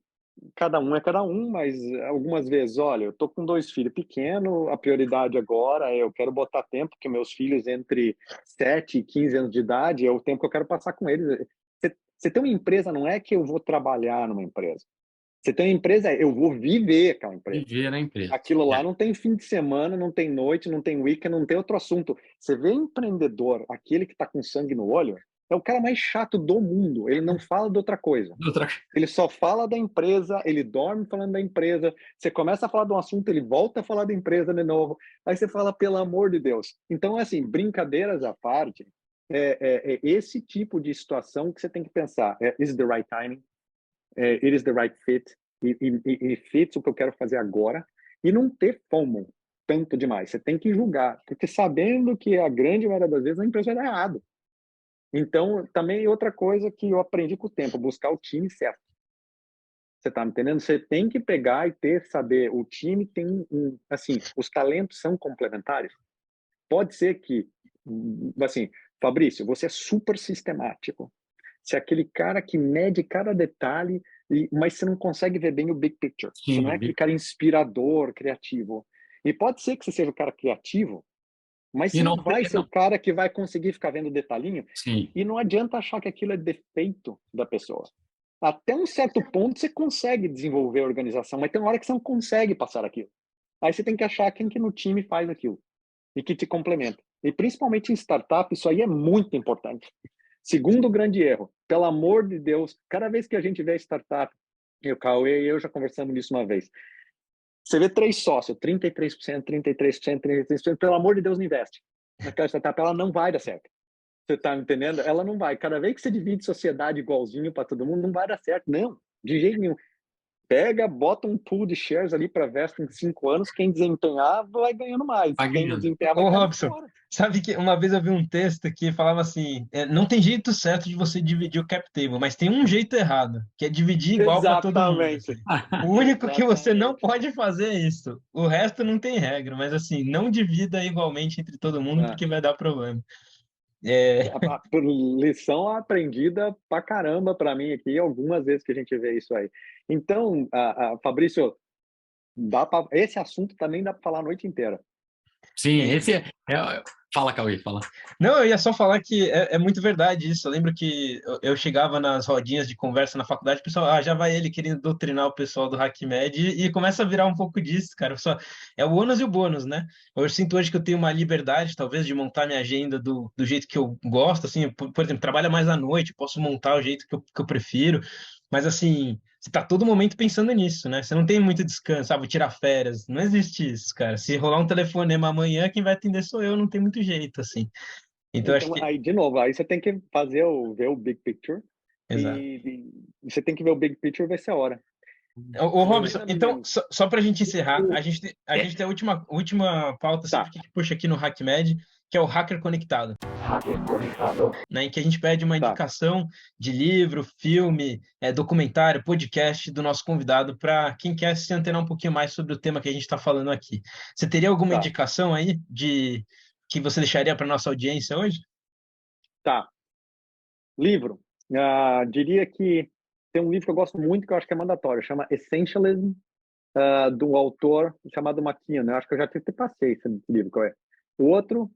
cada um é cada um, mas algumas vezes, olha, eu tô com 2 filhos pequenos, a prioridade agora é eu quero botar tempo, que meus filhos entre 7 e 15 anos de idade é o tempo que eu quero passar com eles. Você tem uma empresa, não é que eu vou trabalhar numa empresa. Você tem uma empresa, eu vou viver aquela empresa. Viver na empresa. Aquilo lá não tem fim de semana, não tem noite, não tem weekend, não tem outro assunto. Você vê empreendedor, aquele que está com sangue no olho, é o cara mais chato do mundo. Ele não fala de outra coisa. Ele só fala da empresa, ele dorme falando da empresa. Você começa a falar de um assunto, ele volta a falar da empresa de novo. Aí você fala, pelo amor de Deus. Então, assim, brincadeiras à parte, é esse tipo de situação que você tem que pensar. Is it the right timing? It is the right fit? E fits o que eu quero fazer agora? E não ter FOMO tanto demais. Você tem que julgar, porque sabendo que a grande maioria das vezes a empresa vai dar errado. Então, também outra coisa que eu aprendi com o tempo, buscar o time certo. Você tá me entendendo? Você tem que pegar e saber, o time tem assim, os talentos são complementares. Pode ser que, assim, Fabrício, você é super sistemático. Você é aquele cara que mede cada detalhe, mas você não consegue ver bem o big picture. Sim, você não é aquele cara inspirador, criativo. E pode ser que você seja o cara criativo, mas você não vai ser o cara que vai conseguir ficar vendo detalhinho. Sim. E não adianta achar que aquilo é defeito da pessoa. Até um certo ponto você consegue desenvolver a organização, mas tem uma hora que você não consegue passar aquilo. Aí você tem que achar quem que no time faz aquilo e que te complementa. E principalmente em startup, isso aí é muito importante. Segundo grande erro, pelo amor de Deus, cada vez que a gente vê startup, o Cauê e eu já conversamos nisso uma vez, você vê 3 sócios, 33%, 33%, 33%, pelo amor de Deus, não investe. Naquela startup, ela não vai dar certo. Você tá entendendo? Ela não vai. Cada vez que você divide sociedade igualzinho para todo mundo, não vai dar certo. Não, de jeito nenhum. Pega, bota um pool de shares ali para vestir em 5 anos, quem desempenhar vai ganhando mais. Quem não desempenhar vai Ô, ganhando Robson, fora. sabe que uma vez eu vi um texto que falava assim, não tem jeito certo de você dividir o cap table, mas tem um jeito errado, que é dividir igual para todo mundo. Assim. O único que você não pode fazer é isso. O resto não tem regra, mas assim, não divida igualmente entre todo mundo, porque vai dar problema. Lição aprendida pra caramba para mim aqui, algumas vezes que a gente vê isso aí. Então, Fabrício, esse assunto também dá para falar a noite inteira. Sim, esse Fala, Cauê, fala. Não, eu ia só falar que é muito verdade isso. Eu lembro que eu chegava nas rodinhas de conversa na faculdade, o pessoal, já vai ele querendo doutrinar o pessoal do HackMed e começa a virar um pouco disso, cara. É o ônus e o bônus, né? Eu sinto hoje que eu tenho uma liberdade, talvez, de montar minha agenda do jeito que eu gosto, assim, por exemplo, trabalho mais à noite, posso montar o jeito que eu prefiro, mas assim, você tá todo momento pensando nisso, né? Você não tem muito descanso, vou tirar férias. Não existe isso, cara. Se rolar um telefonema amanhã, quem vai atender sou eu, não tem muito jeito, assim. Então acho que... Aí, de novo, aí você tem que ver o big picture. Exato. E você tem que ver o big picture e ver se é hora. Ô Robson, então, só para a gente encerrar, a gente tem a última pauta sempre que a gente puxa aqui no HackMed, que é o Hacker Conectado. Hacker Conectado. Né, em que a gente pede uma indicação de livro, filme, documentário, podcast do nosso convidado para quem quer se antenar um pouquinho mais sobre o tema que a gente está falando aqui. Você teria alguma indicação aí que você deixaria para nossa audiência hoje? Tá. Livro. Diria que tem um livro que eu gosto muito, que eu acho que é mandatório, chama Essentialism, do autor chamado McKeown. Eu acho que eu já até passei esse livro, qual é? O outro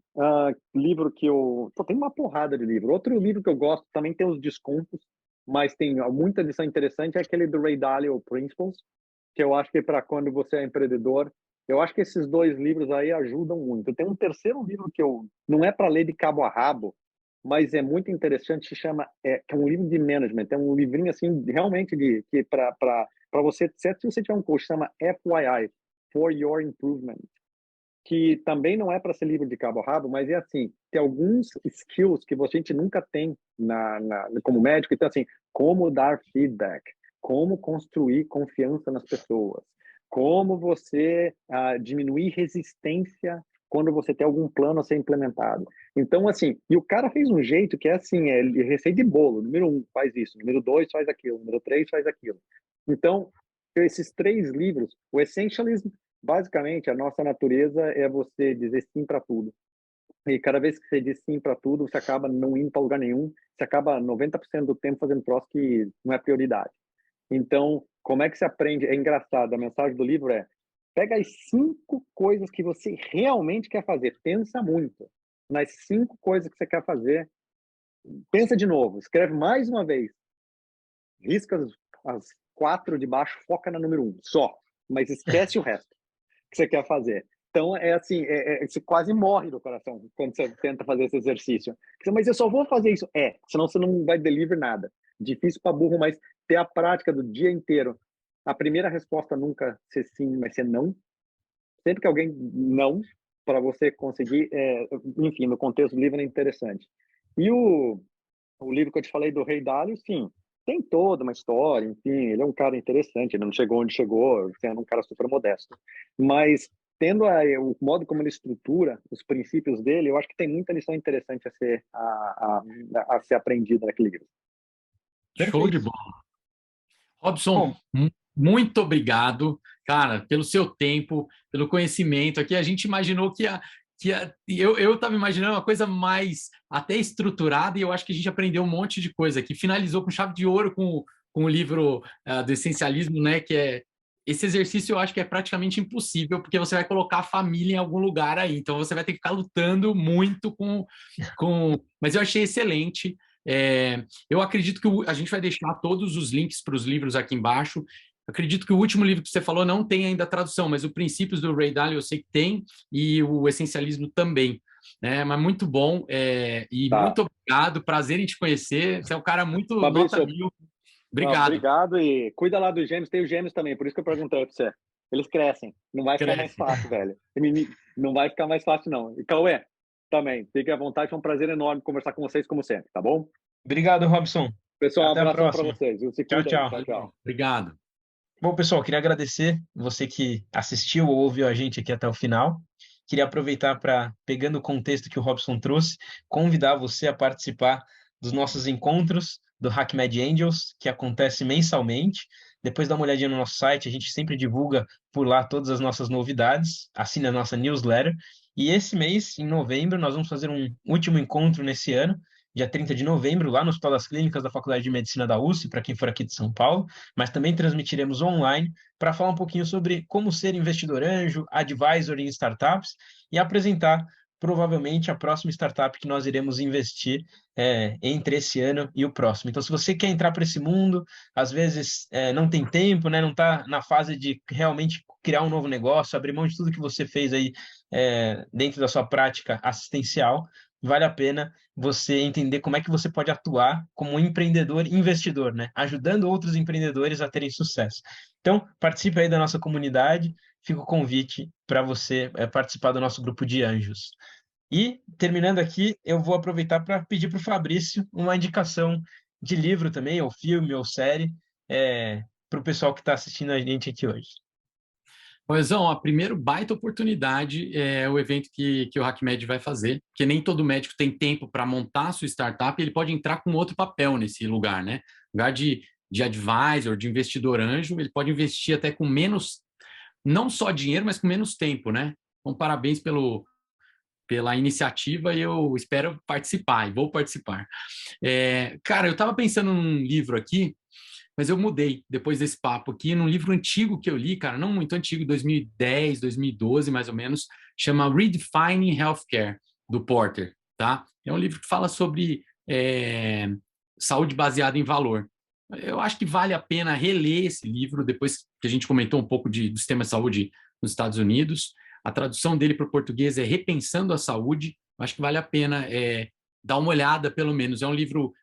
livro que eu... tem uma porrada de livro. Outro livro que eu gosto, também tem os descontos, mas tem muita lição interessante, é aquele do Ray Dalio, Principles, que eu acho que para quando você é empreendedor, eu acho que esses 2 livros aí ajudam muito. Tem um terceiro livro que não é para ler de cabo a rabo, mas é muito interessante, que é um livro de management, é um livrinho assim, realmente que para você, certo, se você tiver um coach, chama FYI, For Your Improvement, que também não é para ser livro de cabo a rabo, mas é assim, tem alguns skills que a gente nunca tem como médico, então assim, como dar feedback, como construir confiança nas pessoas, como você diminuir resistência quando você tem algum plano a ser implementado. Então, assim, e o cara fez um jeito que é assim, receita de bolo, número 1 faz isso, número 2 faz aquilo, número 3 faz aquilo. Então, esses 3 livros, o Essentialism, basicamente, a nossa natureza é você dizer sim para tudo. E cada vez que você diz sim para tudo, você acaba não indo para lugar nenhum, você acaba 90% do tempo fazendo troço que não é prioridade. Então, como é que você aprende? É engraçado, a mensagem do livro é: pega as 5 coisas que você realmente quer fazer, pensa muito nas 5 coisas que você quer fazer, pensa de novo, escreve mais uma vez, risca as 4 de baixo, foca na número 1, só, mas esquece o resto que você quer fazer. Então, é assim, você quase morre do coração quando você tenta fazer esse exercício. Mas eu só vou fazer isso. Senão você não vai deliver nada. Difícil para burro, mas ter a prática do dia inteiro. A primeira resposta nunca ser sim, mas ser não. Sempre que alguém não, para você conseguir, enfim, no contexto do livro é interessante. E o livro que eu te falei do Ray Dalio, sim, tem toda uma história, enfim, ele é um cara interessante, ele não chegou onde chegou, sendo um cara super modesto. Mas tendo o modo como ele estrutura os princípios dele, eu acho que tem muita lição interessante a ser aprendida naquele livro. Show de bola. Robson, muito obrigado, cara, pelo seu tempo, pelo conhecimento aqui. A gente imaginou eu estava imaginando uma coisa mais até estruturada e eu acho que a gente aprendeu um monte de coisa aqui. Finalizou com chave de ouro com com o livro do essencialismo, né? Que é esse exercício, eu acho que é praticamente impossível, porque você vai colocar a família em algum lugar aí. Então, você vai ter que ficar lutando muito com... Mas eu achei excelente. Eu acredito que a gente vai deixar todos os links para os livros aqui embaixo. Acredito que o último livro que você falou não tem ainda a tradução, mas o Princípios do Ray Dalio eu sei que tem, e o Essencialismo também. Mas muito bom, e Tá. muito obrigado, prazer em te conhecer. Você é um cara muito Fabrício, nota mil. Obrigado. obrigado e cuida lá dos gêmeos. Tem os gêmeos também, por isso que eu perguntei para você. Eles crescem. Não vai ficar mais fácil, velho. Não vai ficar mais fácil, não. E Cauê, também. Fique à vontade. Foi um prazer enorme conversar com vocês, como sempre, tá bom? Obrigado, Robson. Pessoal, um Até a abração para próxima. vocês. Se Tchau, cuida aí. tchau. Tchau, tchau. Obrigado. Bom, pessoal, queria agradecer você que assistiu ou ouviu a gente aqui até o final. Queria aproveitar para, pegando o contexto que o Robson trouxe, convidar você a participar dos nossos encontros do HackMed Angels, que acontece mensalmente. Depois dá uma olhadinha no nosso site, a gente sempre divulga por lá todas as nossas novidades, assine a nossa newsletter. E esse mês, em novembro, nós vamos fazer um último encontro nesse ano, dia 30 de novembro, lá no Hospital das Clínicas da Faculdade de Medicina da USP, para quem for aqui de São Paulo, mas também transmitiremos online para falar um pouquinho sobre como ser investidor anjo, advisor em startups e apresentar provavelmente a próxima startup que nós iremos investir entre esse ano e o próximo. Então, se você quer entrar para esse mundo, às vezes não tem tempo, né, não está na fase de realmente criar um novo negócio, abrir mão de tudo que você fez aí dentro da sua prática assistencial, vale a pena você entender como é que você pode atuar como um empreendedor investidor, né? Ajudando outros empreendedores a terem sucesso. Então, participe aí da nossa comunidade, fica o convite para você participar do nosso grupo de anjos. E, terminando aqui, eu vou aproveitar para pedir para o Fabrício uma indicação de livro também, ou filme, ou série, para o pessoal que está assistindo a gente aqui hoje. Poisão, a primeira baita oportunidade é o evento que o HackMed vai fazer, porque nem todo médico tem tempo para montar a sua startup, ele pode entrar com outro papel nesse lugar, né? No lugar de advisor, de investidor anjo, ele pode investir até com menos, não só dinheiro, mas com menos tempo, né? Então, parabéns pela iniciativa e eu espero participar, e vou participar. Cara, eu estava pensando num livro aqui, mas eu mudei depois desse papo aqui, num livro antigo que eu li, cara, não muito antigo, 2010, 2012, mais ou menos, chama Redefining Healthcare, do Porter, tá? É um livro que fala sobre saúde baseada em valor. Eu acho que vale a pena reler esse livro, depois que a gente comentou um pouco do sistema de saúde nos Estados Unidos. A tradução dele para o português é Repensando a Saúde. Eu acho que vale a pena dar uma olhada, pelo menos. É um livro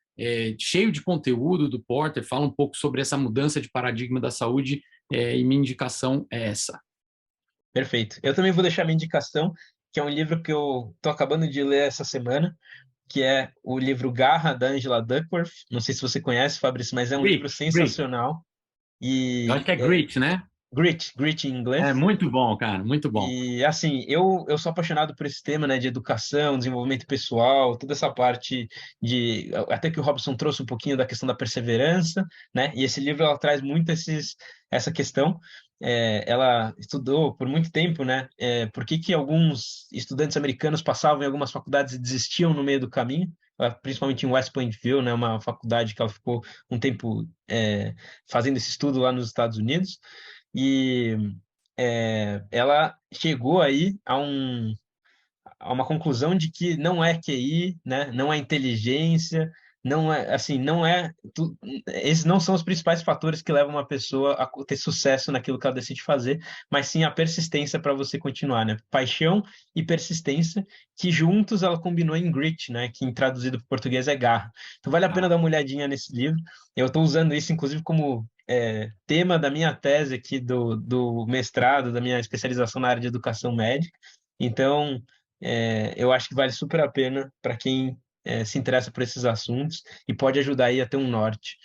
cheio de conteúdo do Porter, fala um pouco sobre essa mudança de paradigma da saúde, e minha indicação é essa. Perfeito. Eu também vou deixar minha indicação, que é um livro que eu estou acabando de ler essa semana, que é o livro Garra, da Angela Duckworth. Não sei se você conhece, Fabrício, mas é um livro sensacional. Eu acho que é Grit, né? Grit em inglês. É muito bom, cara, muito bom. E, assim, eu sou apaixonado por esse tema, né, de educação, desenvolvimento pessoal, toda essa parte até que o Robson trouxe um pouquinho da questão da perseverança, né, e esse livro, ela traz muito essa questão. Ela estudou por muito tempo, né, por que alguns estudantes americanos passavam em algumas faculdades e desistiam no meio do caminho, principalmente em West Pointville, né, uma faculdade que ela ficou um tempo fazendo esse estudo lá nos Estados Unidos. E ela chegou aí a uma conclusão de que não é QI, né? Não é inteligência, não é assim, esses não são os principais fatores que levam uma pessoa a ter sucesso naquilo que ela decide fazer, mas sim a persistência para você continuar, né? Paixão e persistência, que juntos ela combinou em grit, né? Que traduzido para o português é garra. Então vale a pena dar uma olhadinha nesse livro. Eu estou usando isso, inclusive, como tema da minha tese aqui do mestrado, da minha especialização na área de educação médica. Então, eu acho que vale super a pena para quem se interessa por esses assuntos e pode ajudar aí a ter um norte.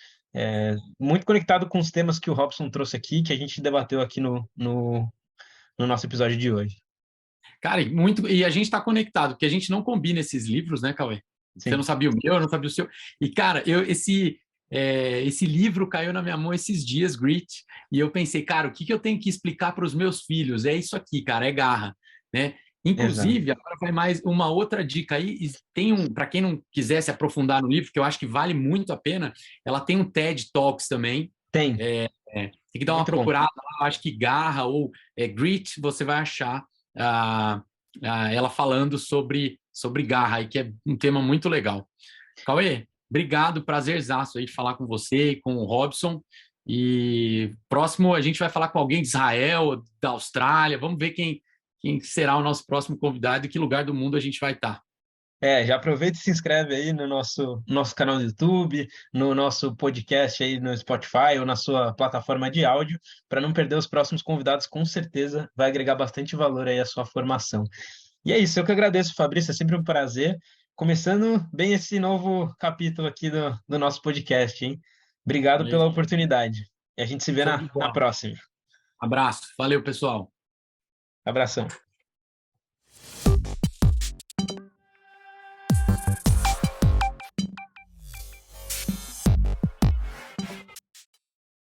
Muito conectado com os temas que o Robson trouxe aqui, que a gente debateu aqui no nosso episódio de hoje. Cara, e a gente está conectado, porque a gente não combina esses livros, né, Cauê? Sim. Você não sabia o meu, eu não sabia o seu. E, cara, esse livro caiu na minha mão esses dias, Grit, e eu pensei, cara, o que eu tenho que explicar para os meus filhos? É isso aqui, cara, é garra, né? Exato. Inclusive, agora vai mais uma outra dica aí. Tem para quem não quiser se aprofundar no livro, que eu acho que vale muito a pena, ela tem um TED Talks também. Tem. Tem que dar uma Muito bom. procurada lá, acho que Garra ou Grit, você vai achar ela falando sobre garra, aí, que é um tema muito legal. Cauê, obrigado, prazerzaço aí falar com você e com o Robson. E próximo a gente vai falar com alguém de Israel, da Austrália. Vamos ver quem será o nosso próximo convidado e que lugar do mundo a gente vai estar. Já aproveita e se inscreve aí no nosso canal do YouTube, no nosso podcast aí no Spotify ou na sua plataforma de áudio, para não perder os próximos convidados, com certeza vai agregar bastante valor aí à sua formação. E é isso, eu que agradeço, Fabrício, é sempre um prazer. Começando bem esse novo capítulo aqui do nosso podcast, hein? Obrigado É pela isso aí. oportunidade. E a gente se vê Show de na bola. próxima. Abraço. Valeu, pessoal. Abração.